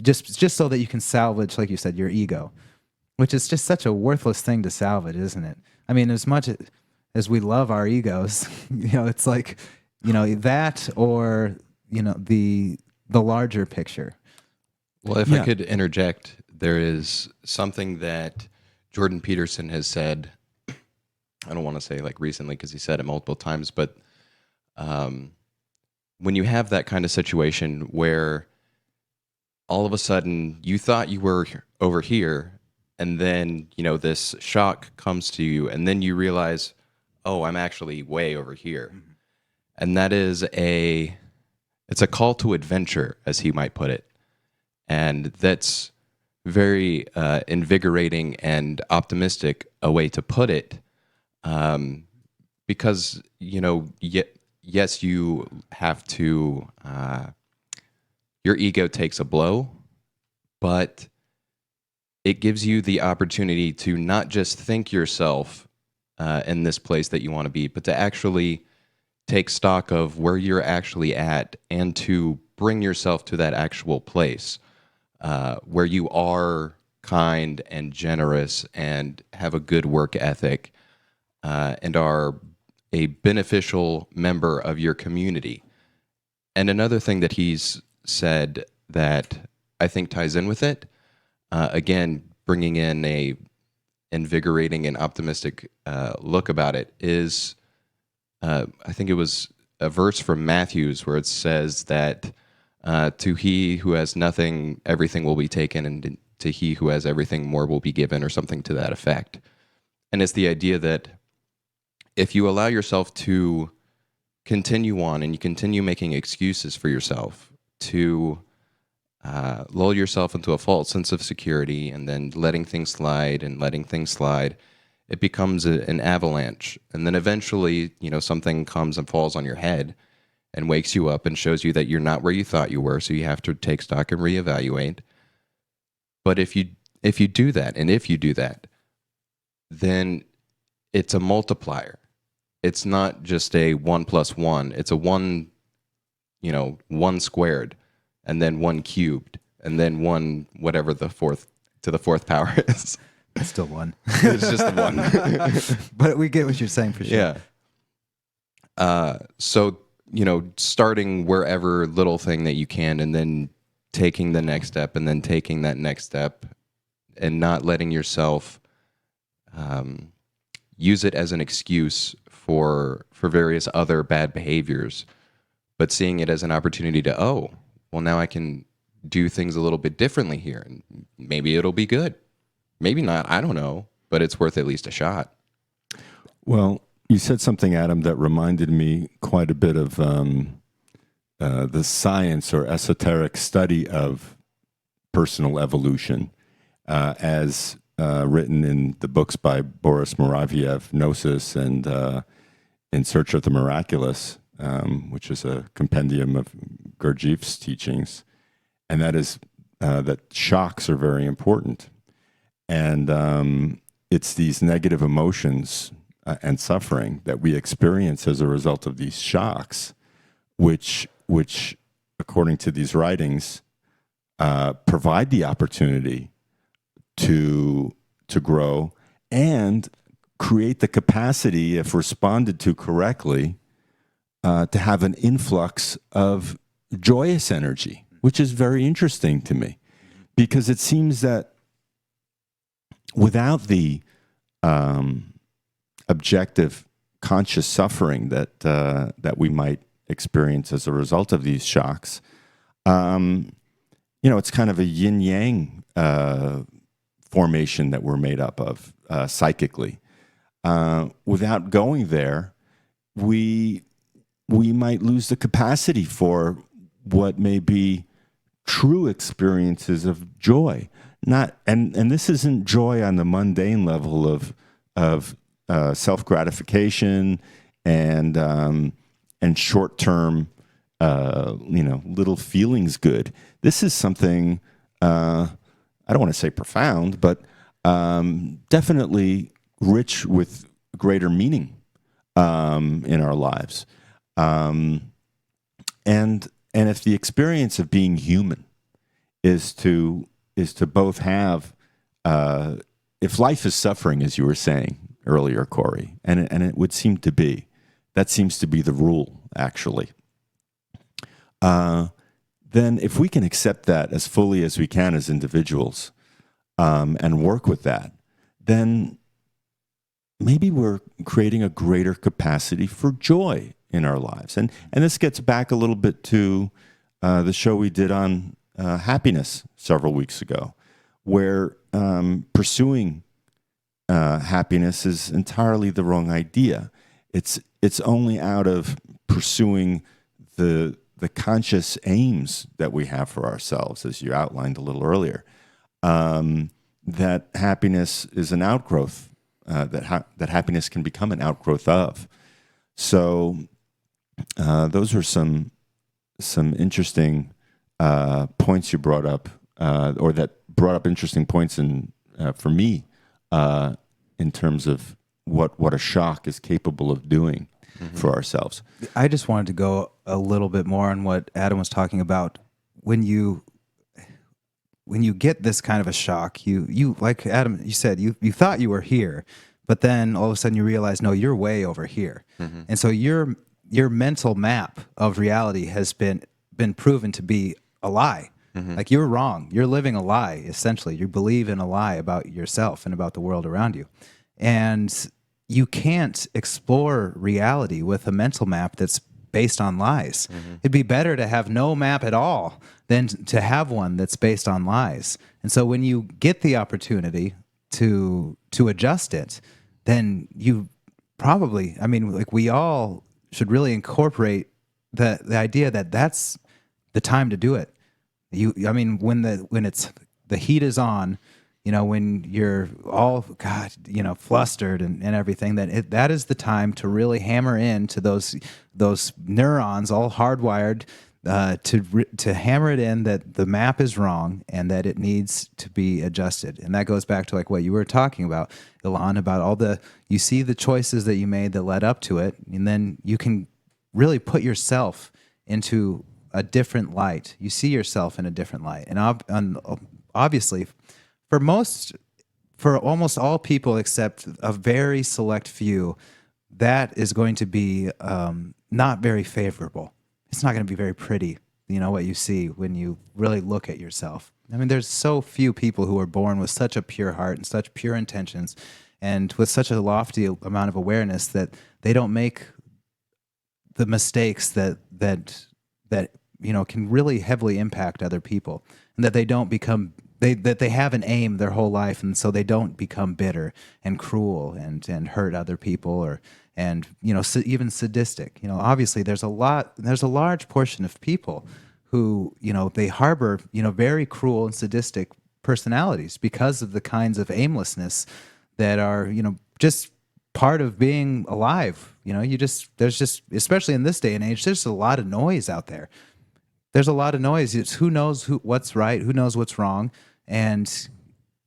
just so that you can salvage, like you said, your ego, which is just such a worthless thing to salvage, isn't it? As much as we love our egos, it's like that, or the the larger picture. Well, if I could interject, there is something that Jordan Peterson has said. I don't want to say like recently because he said it multiple times, but when you have that kind of situation where all of a sudden you thought you were over here, and then this shock comes to you, and then you realize, oh, I'm actually way over here, and that is it's a call to adventure, as he might put it. And that's very invigorating and optimistic a way to put it, because yes, you have to. Your ego takes a blow, but it gives you the opportunity to not just think yourself in this place that you want to be, but to actually take stock of where you're actually at and to bring yourself to that actual place. Where you are kind and generous and have a good work ethic and are a beneficial member of your community. And another thing that he's said that I think ties in with it, again, bringing in a invigorating and optimistic look about it, is I think it was a verse from Matthews where it says that to he who has nothing, everything will be taken, and to he who has everything, more will be given, or something to that effect. And it's the idea that if you allow yourself to continue on and you continue making excuses for yourself, to lull yourself into a false sense of security and then letting things slide, it becomes an avalanche. And then eventually, something comes and falls on your head and wakes you up and shows you that you're not where you thought you were, so you have to take stock and reevaluate. But if you do that, then it's a multiplier. It's not just a 1 + 1. It's a 1, 1 squared, and then 1 cubed, and then 1 whatever the fourth power is. It's still 1. It's just the 1. But we get what you're saying for sure. Yeah. So, starting wherever little thing that you can, and then taking the next step, and then taking that next step, and not letting yourself use it as an excuse for various other bad behaviors, but seeing it as an opportunity to, now I can do things a little bit differently here, and maybe it'll be good. Maybe not, I don't know, but it's worth at least a shot. Well, you said something, Adam, that reminded me quite a bit of the science or esoteric study of personal evolution, as written in the books by Boris Moraviev, Gnosis, and In Search of the Miraculous, which is a compendium of Gurdjieff's teachings. And that is that shocks are very important. And it's these negative emotions and suffering that we experience as a result of these shocks, which according to these writings, provide the opportunity to grow and create the capacity, if responded to correctly, to have an influx of joyous energy, which is very interesting to me, because it seems that without the objective conscious suffering that we might experience as a result of these shocks, it's kind of a yin-yang formation that we're made up of psychically. Without going there, we might lose the capacity for what may be true experiences of joy. And this isn't joy on the mundane level of self-gratification and short-term little feelings good. This is something I don't want to say profound, but definitely rich with greater meaning in our lives. And if the experience of being human is to both have, if life is suffering, as you were saying earlier, Corey, and it would seem to be, that seems to be the rule, actually. then if we can accept that as fully as we can as individuals, and work with that, then maybe we're creating a greater capacity for joy in our lives. And this gets back a little bit to the show we did on happiness several weeks ago, where pursuing happiness is entirely the wrong idea. It's only out of pursuing the conscious aims that we have for ourselves, as you outlined a little earlier, that happiness is an outgrowth, that happiness can become an outgrowth of. So those are some interesting points you brought up, or that brought up interesting points for me in terms of what a shock is capable of doing for ourselves. I just wanted to go a little bit more on what Adam was talking about. When you get this kind of a shock, you like Adam, you said you thought you were here, but then all of a sudden you realize, no, you're way over here. And so your mental map of reality has been proven to be a lie. Like, you're wrong. You're living a lie, essentially. You believe in a lie about yourself and about the world around you. And you can't explore reality with a mental map that's based on lies. It'd be better to have no map at all than to have one that's based on lies. And so when you get the opportunity to adjust it, then you probably, I mean, like, we all should really incorporate the idea that that's the time to do it. I mean, when the heat is on, when you're all, flustered and everything, that is the time to really hammer into those neurons all hardwired to hammer it in that the map is wrong and that it needs to be adjusted. And that goes back to like what you were talking about, Ilan, about you see the choices that you made that led up to it, and then you can really put yourself into a different light. You see yourself in a different light. And obviously, for almost all people except a very select few, that is going to be not very favorable. It's not going to be very pretty, what you see when you really look at yourself. I mean, there's so few people who are born with such a pure heart and such pure intentions and with such a lofty amount of awareness that they don't make the mistakes that can really heavily impact other people, and that they don't become that they have an aim their whole life, and so they don't become bitter and cruel and hurt other people even sadistic. Obviously there's a large portion of people who they harbor very cruel and sadistic personalities because of the kinds of aimlessness that are just part of being alive. There's just, especially in this day and age, there's a lot of noise out there. There's a lot of noise. It's who knows what's right, who knows what's wrong, and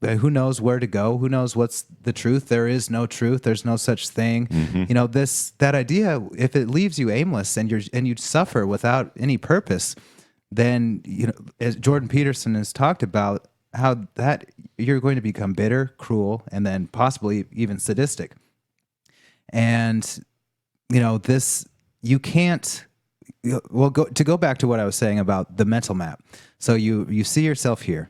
who knows where to go, who knows what's the truth. There is no truth. There's no such thing. That idea, if it leaves you aimless and you suffer without any purpose, then as Jordan Peterson has talked about, how that you're going to become bitter, cruel, and then possibly even sadistic. And you can't. Well, go back to what I was saying about the mental map. So you see yourself here,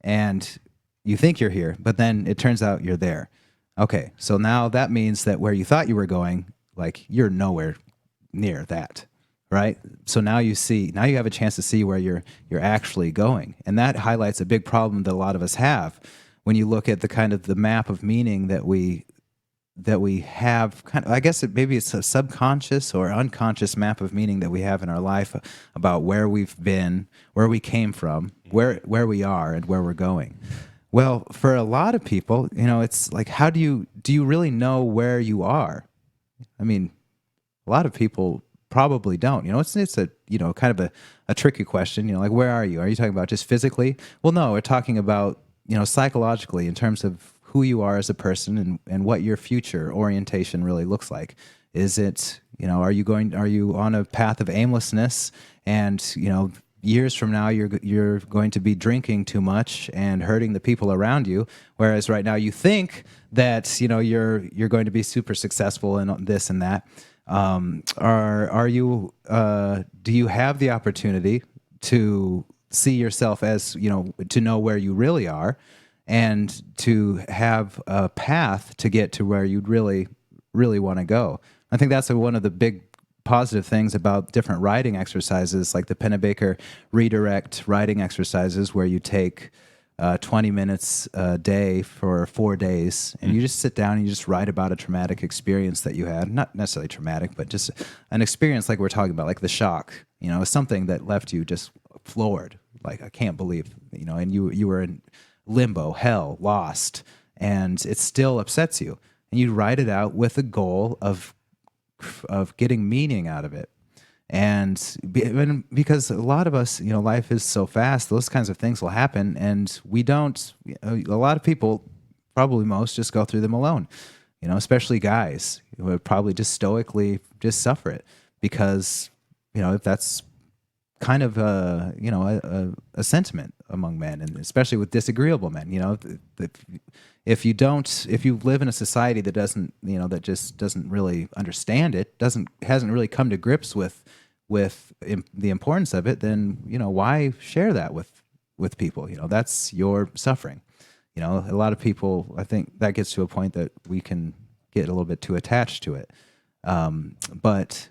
and you think you're here, but then it turns out you're there. Okay, so now that means that where you thought you were going, like, you're nowhere near that, right? So now you have a chance to see where you're actually going, and that highlights a big problem that a lot of us have when you look at the kind of the map of meaning that we have. Kind of, I guess maybe it's a subconscious or unconscious map of meaning that we have in our life about where we've been, where we came from, where we are, and where we're going. Well, for a lot of people, it's like, how do you really know where you are? I mean, a lot of people probably don't. It's a kind of a tricky question. Like, where are you? Are you talking about just physically? Well, no, we're talking about psychologically, in terms of who you are as a person and what your future orientation really looks like. Is it, are you on a path of aimlessness, and years from now you're going to be drinking too much and hurting the people around you, whereas right now you think that you're going to be super successful in this and that. Do you have the opportunity to see yourself as, to know where you really are, and to have a path to get to where you'd really, really want to go. I think that's one of the big positive things about different writing exercises, like the Pennebaker redirect writing exercises, where you take 20 minutes a day for 4 days, and you just sit down and you just write about a traumatic experience that you had. Not necessarily traumatic, but just an experience like we're talking about, like the shock, something that left you just floored. Like, I can't believe, and you were in limbo, hell, lost, and it still upsets you. And you write it out with the goal of getting meaning out of it. And because a lot of us, life is so fast, those kinds of things will happen, and we don't. A lot of people, probably most, just go through them alone. Especially guys who would probably just stoically just suffer it, because if that's kind of a sentiment among men, and especially with disagreeable men. If you live in a society that doesn't, that just doesn't really understand it, hasn't really come to grips with the importance of it, then why share that with people? That's your suffering. A lot of people, I think that gets to a point that we can get a little bit too attached to it. But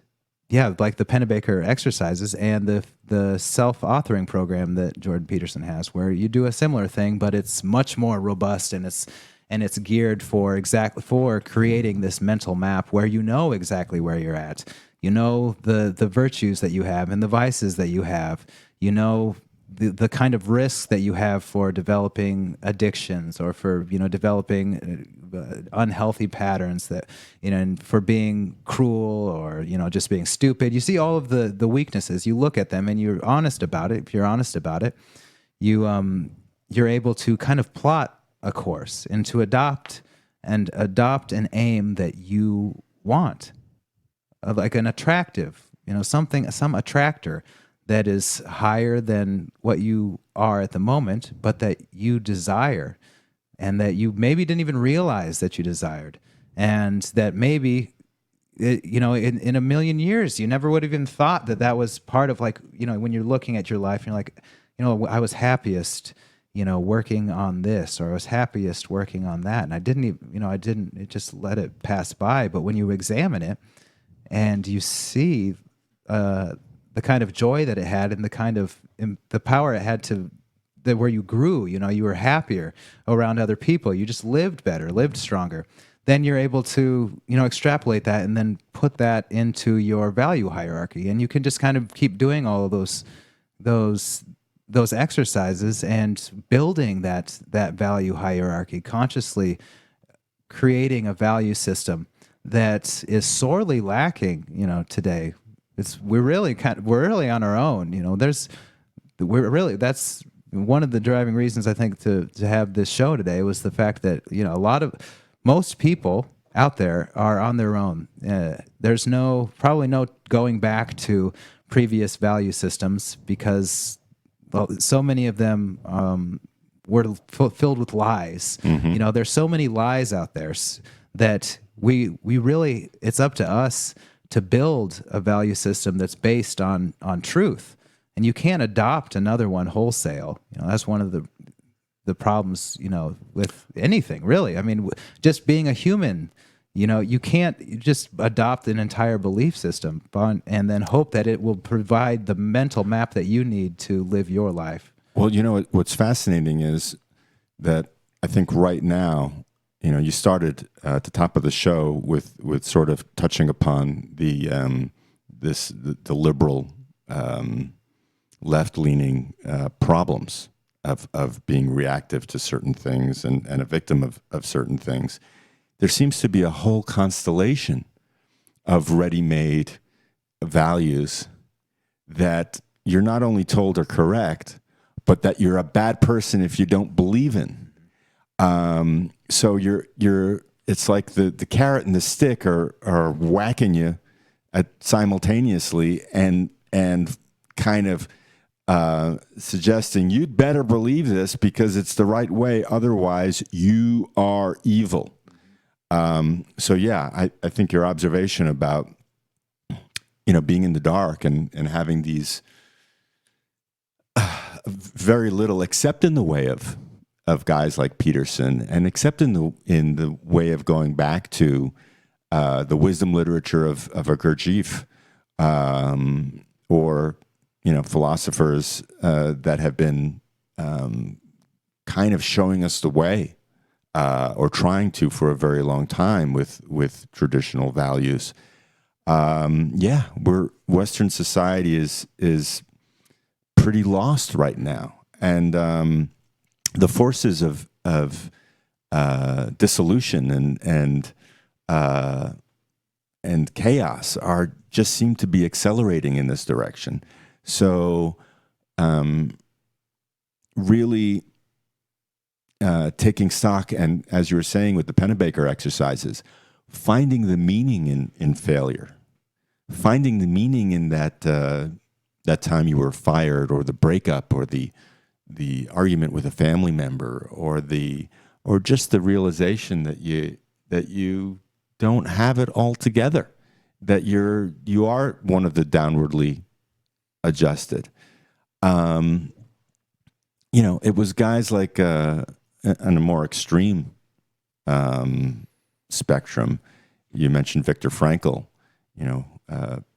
yeah, like the Pennebaker exercises and the self-authoring program that Jordan Peterson has, where you do a similar thing, but it's much more robust, and it's geared for creating this mental map where exactly where you're at. The virtues that you have and the vices that you have. The kind of risks that you have for developing addictions, or for developing unhealthy patterns, that and for being cruel, or just being stupid. You see all of the weaknesses. You look at them and you're honest about it. If you're honest about it, you're able to kind of plot a course and to adopt an aim that you want, like an attractive, some attractor that is higher than what you are at the moment, but that you desire, and that you maybe didn't even realize that you desired, and that maybe, in a million years, you never would have even thought that was part of, like, when you're looking at your life, and you're like, I was happiest, working on this, or I was happiest working on that, and I didn't even, it just let it pass by. But when you examine it and you see the kind of joy that it had, and the kind of the power it had where you grew, you were happier around other people, you just lived better, lived stronger, then you're able to, extrapolate that and then put that into your value hierarchy. And you can just kind of keep doing all of those exercises and building that value hierarchy, consciously creating a value system that is sorely lacking, today. We're really on our own. That's one of the driving reasons, I think, to have this show today, was the fact that most people out there are on their own. There's probably no going back to previous value systems, because so many of them were filled with lies. Mm-hmm. There's so many lies out there that we really, it's up to us to build a value system that's based on truth. And you can't adopt another one wholesale. That's one of the problems, with anything, really. I mean, just being a human, you can't just adopt an entire belief system and then hope that it will provide the mental map that you need to live your life. Well, what's fascinating is that I think right now, you started at the top of the show with sort of touching upon the liberal left-leaning problems of being reactive to certain things and a victim of certain things. There seems to be a whole constellation of ready-made values that you're not only told are correct, but that you're a bad person if you don't believe in. So it's like the carrot and the stick are whacking you simultaneously and kind of suggesting you'd better believe this because it's the right way, otherwise you are evil. So yeah, I think your observation about being in the dark and having these very little, except in the way of guys like Peterson, and except in the way of going back to the wisdom literature of a Gurdjieff, or philosophers that have been kind of showing us the way, or trying to for a very long time with traditional values. Western society is pretty lost right now, and the forces of dissolution and chaos just seem to be accelerating in this direction. So, really taking stock, and as you were saying with the Pennebaker exercises, finding the meaning in failure, finding the meaning in that time you were fired, or the breakup, or the argument with a family member, or just the realization that you don't have it all together, that you are one of the downwardly adjusted. It was guys like on a more extreme spectrum. You mentioned Viktor Frankl,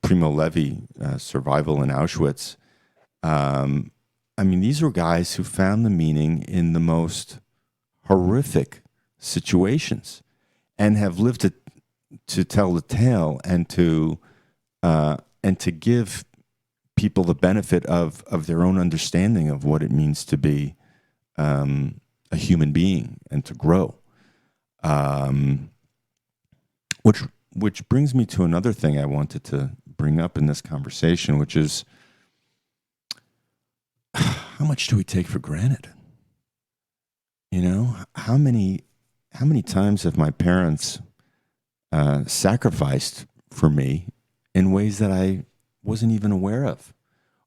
Primo Levi, survival in Auschwitz. These were guys who found the meaning in the most horrific situations, and have lived to tell the tale, and to give people the benefit of their own understanding of what it means to be a human being and to grow. Which brings me to another thing I wanted to bring up in this conversation, which is, how much do we take for granted? How many times have my parents sacrificed for me in ways that I wasn't even aware of,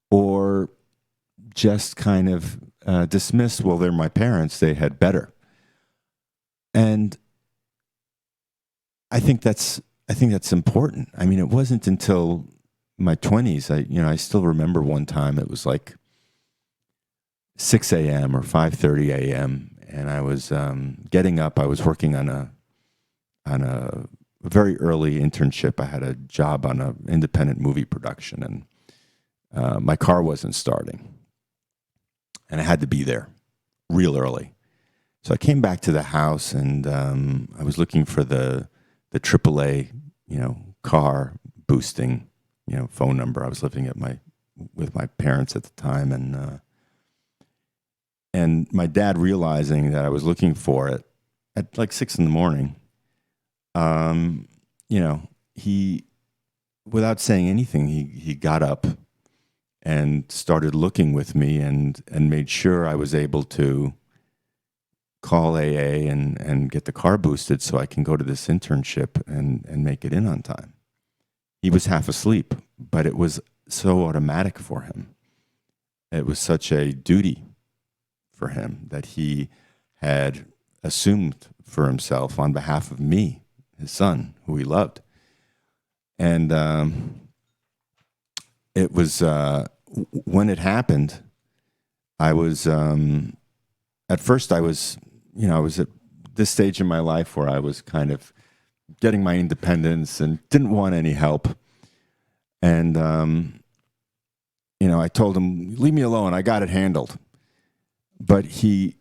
or just kind of dismissed? Well, they're my parents; they had better. And I think that's important. It wasn't until my 20s. I still remember one time it was like 6 a.m. or 5:30 a.m. and I was getting up. I was working on a very early internship. I had a job on an independent movie production, and my car wasn't starting, and I had to be there real early. So I came back to the house, and I was looking for the AAA, car boosting, phone number. I was living with my parents at the time, and my dad, realizing that I was looking for it at like 6 a.m, he, without saying anything, he got up and started looking with me, and made sure I was able to call AA and get the car boosted so I can go to this internship and make it in on time. He was half asleep, but it was so automatic for him. It was such a duty for him that he had assumed for himself on behalf of me, his son, who he loved. And it was, when it happened, I was, at first I was at this stage in my life where I was kind of getting my independence and didn't want any help. And, I told him, leave me alone, I got it handled. But he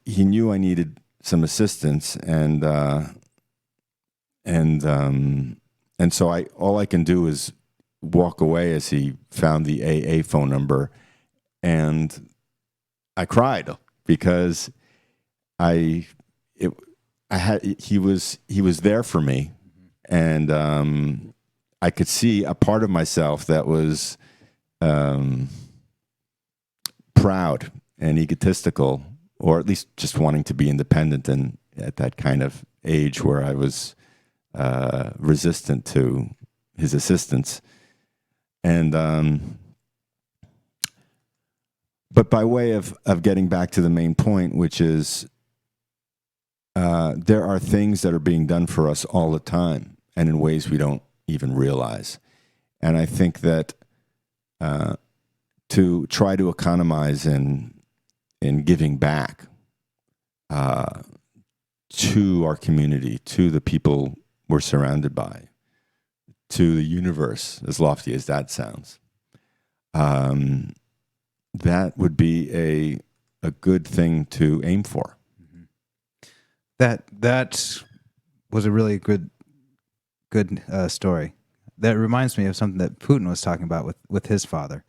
knew I needed some assistance, and so all I can do is walk away as he found the AA phone number, and I cried because he was there for me, and I could see a part of myself that was proud and egotistical, or at least just wanting to be independent, and at that kind of age where I was resistant to his assistance. And but by way of getting back to the main point, which is there are things that are being done for us all the time, and in ways we don't even realize. And I think that to try to economize in giving back to our community, to the people we're surrounded by, to the universe, as lofty as that sounds. That would be a good thing to aim for. That was a really good story. That reminds me of something that Putin was talking about with his father.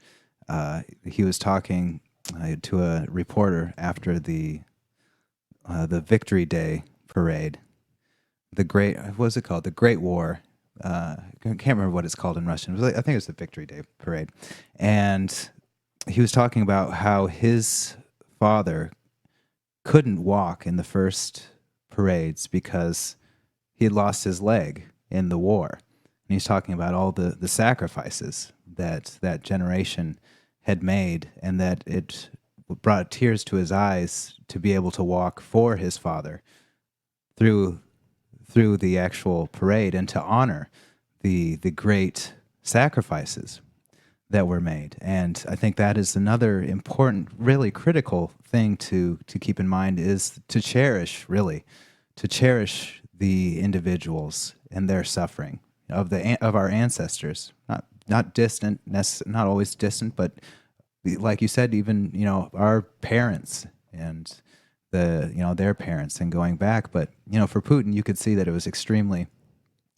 He was talking to a reporter after the Victory Day parade, what was it called? The Great War. I can't remember what it's called in Russian. I think it was the Victory Day parade, and he was talking about how his father couldn't walk in the first parades because he had lost his leg in the war. And he's talking about all the sacrifices that generation had made, and that it brought tears to his eyes to be able to walk for his father through the actual parade and to honor the great sacrifices that were made. And I think that is another important, really critical thing to keep in mind, is to cherish the individuals and their suffering of our ancestors, not distant, not always distant, but like you said, even our parents and their parents and going back. But for Putin, you could see that it was extremely,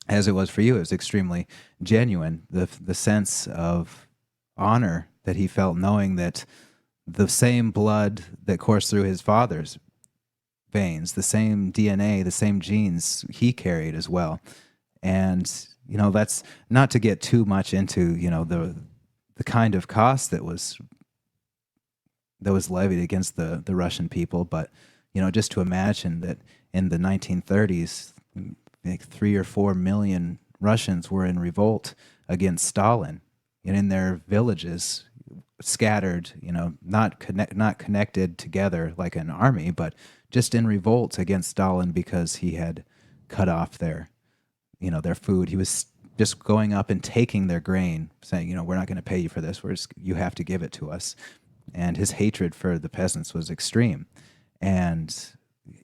as it was for you, it was extremely genuine. The sense of honor that he felt, knowing that the same blood that coursed through his father's veins, the same DNA, the same genes he carried as well. And that's not to get too much into the kind of cost that was levied against the Russian people, but just to imagine that in the 1930s, like 3 or 4 million Russians were in revolt against Stalin, and in their villages, scattered, not connected together like an army, but just in revolt against Stalin because he had cut off their food. He was just going up and taking their grain, saying, we're not going to pay you for this. You have to give it to us. And his hatred for the peasants was extreme. And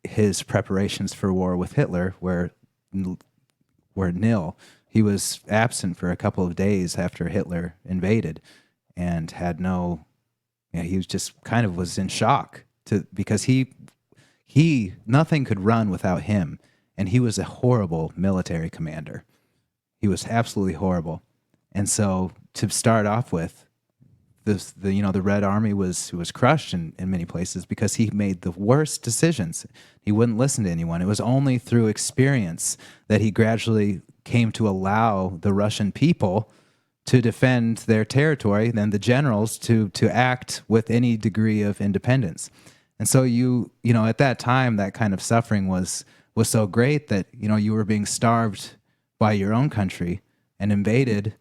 his preparations for war with Hitler were nil. He was absent for a couple of days after Hitler invaded, and had he was just kind of was in shock because he nothing could run without him, and he was a horrible military commander. He was absolutely horrible. And so to start off with, the Red Army was crushed in many places because he made the worst decisions. He wouldn't listen to anyone. It was only through experience that he gradually came to allow the Russian people to defend their territory, then the generals to act with any degree of independence. And so at that time, that kind of suffering was so great that you were being starved by your own country and invaded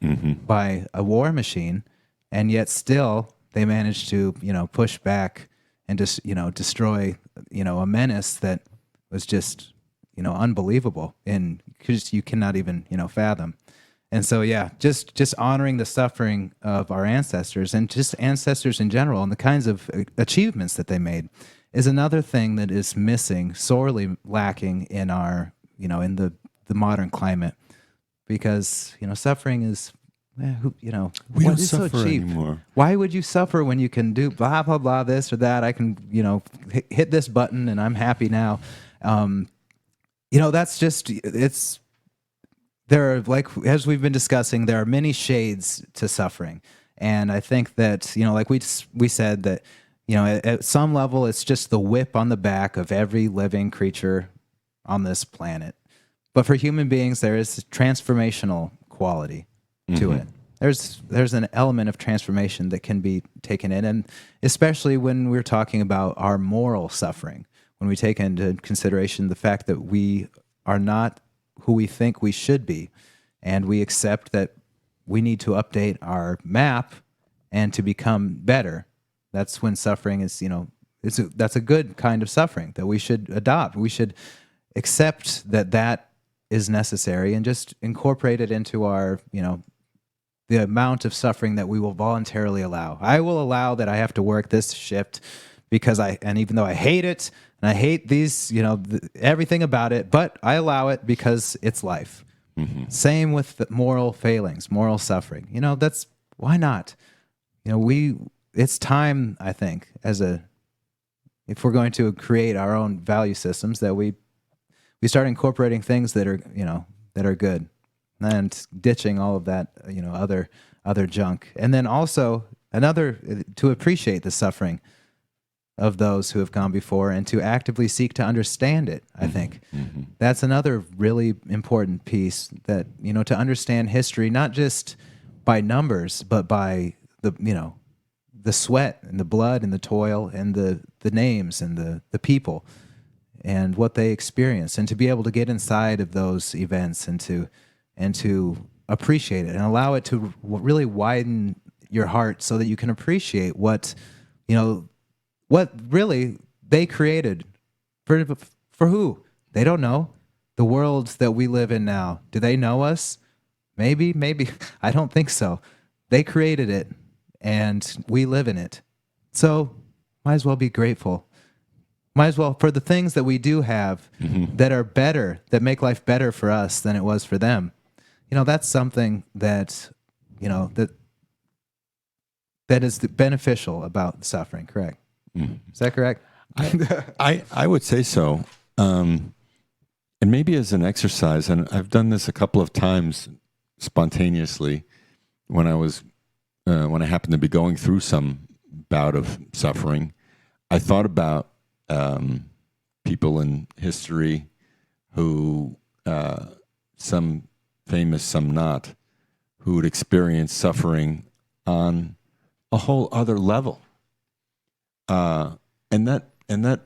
by a war machine, and yet still they managed to push back and just destroy a menace that was just unbelievable, and you cannot even fathom. And so just honoring the suffering of our ancestors, and just ancestors in general, and the kinds of achievements that they made, is another thing that is missing, sorely lacking in our in the modern climate, because suffering is we don't suffer so cheap anymore. Why would you suffer when you can do blah blah blah this or that? I can hit this button and I'm happy now. That's just there are, like, as we've been discussing, there are many shades to suffering, and I think that like we said that at some level it's just the whip on the back of every living creature on this planet. But for human beings, there is a transformational quality to it. There's an element of transformation that can be taken in, and especially when we're talking about our moral suffering, when we take into consideration the fact that we are not who we think we should be, and we accept that we need to update our map and to become better. That's when suffering is, that's a good kind of suffering that we should adopt. We should accept that is necessary and just incorporate it into our, the amount of suffering that we will voluntarily allow. I will allow that I have to work this shift because and even though I hate it and I hate these, everything about it, but I allow it because it's life. Same with the moral failings, moral suffering. That's why not? It's time, I think, if we're going to create our own value systems, that we start incorporating things that are good, and ditching all of that, other junk. And then also to appreciate the suffering of those who have gone before and to actively seek to understand it. I think that's another really important piece, that, to understand history, not just by numbers, but by the sweat and the blood and the toil and the names and the people and what they experienced, and to be able to get inside of those events and to appreciate it and allow it to really widen your heart so that you can appreciate what really they created. For who? They don't know. The world that we live in now, do they know us? Maybe. I don't think so. They created it, and we live in it. So might as well be grateful. Might as well, for the things that we do have that are better, that make life better for us than it was for them. That's something that, that is beneficial about suffering, correct? Is that correct? I would say so. And maybe as an exercise, and I've done this a couple of times spontaneously when I happened to be going through some bout of suffering. I thought about people in history who, some famous, some not, who would experience suffering on a whole other level. And that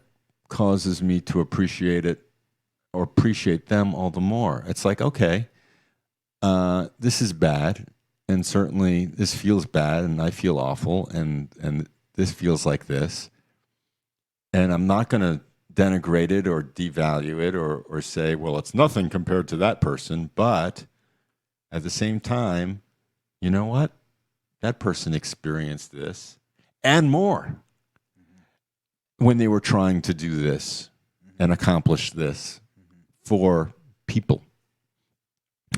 causes me to appreciate it, or appreciate them all the more. It's like, okay, this is bad, and certainly this feels bad, and I feel awful, and this feels like this. And I'm not going to denigrate it or devalue it or say, well, it's nothing compared to that person. But at the same time, you know what? That person experienced this and more when they were trying to do this and accomplish this for people.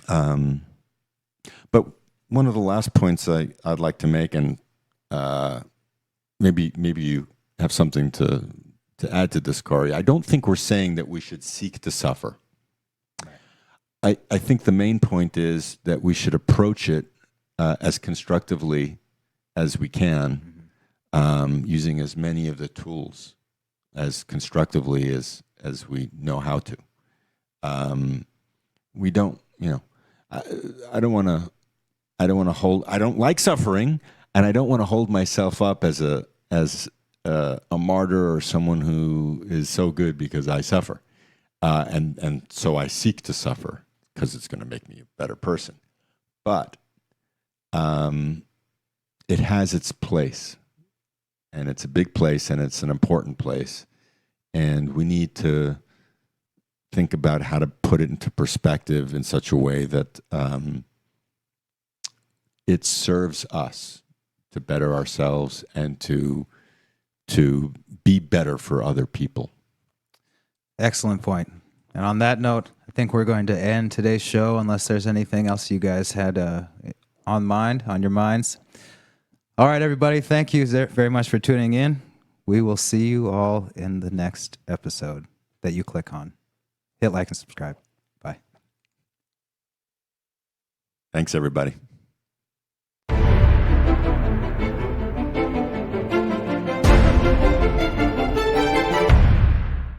But one of the last points I'd like to make, and maybe you have something to add to this, Corey. I don't think we're saying that we should seek to suffer. I think the main point is that we should approach it as constructively as we can, using as many of the tools as constructively as we know how to. We don't, I don't want to I don't like suffering, and I don't want to hold myself up as a martyr or someone who is so good because I suffer. And so I seek to suffer because it's going to make me a better person. But it has its place, and it's a big place, and it's an important place. And we need to think about how to put it into perspective in such a way that it serves us to better ourselves and to be better for other people. Excellent point. And on that note, I think we're going to end today's show, unless there's anything else you guys had on your minds. All right, everybody. Thank you very much for tuning in. We will see you all in the next episode that you click on. Hit like and subscribe. Bye. Thanks, everybody.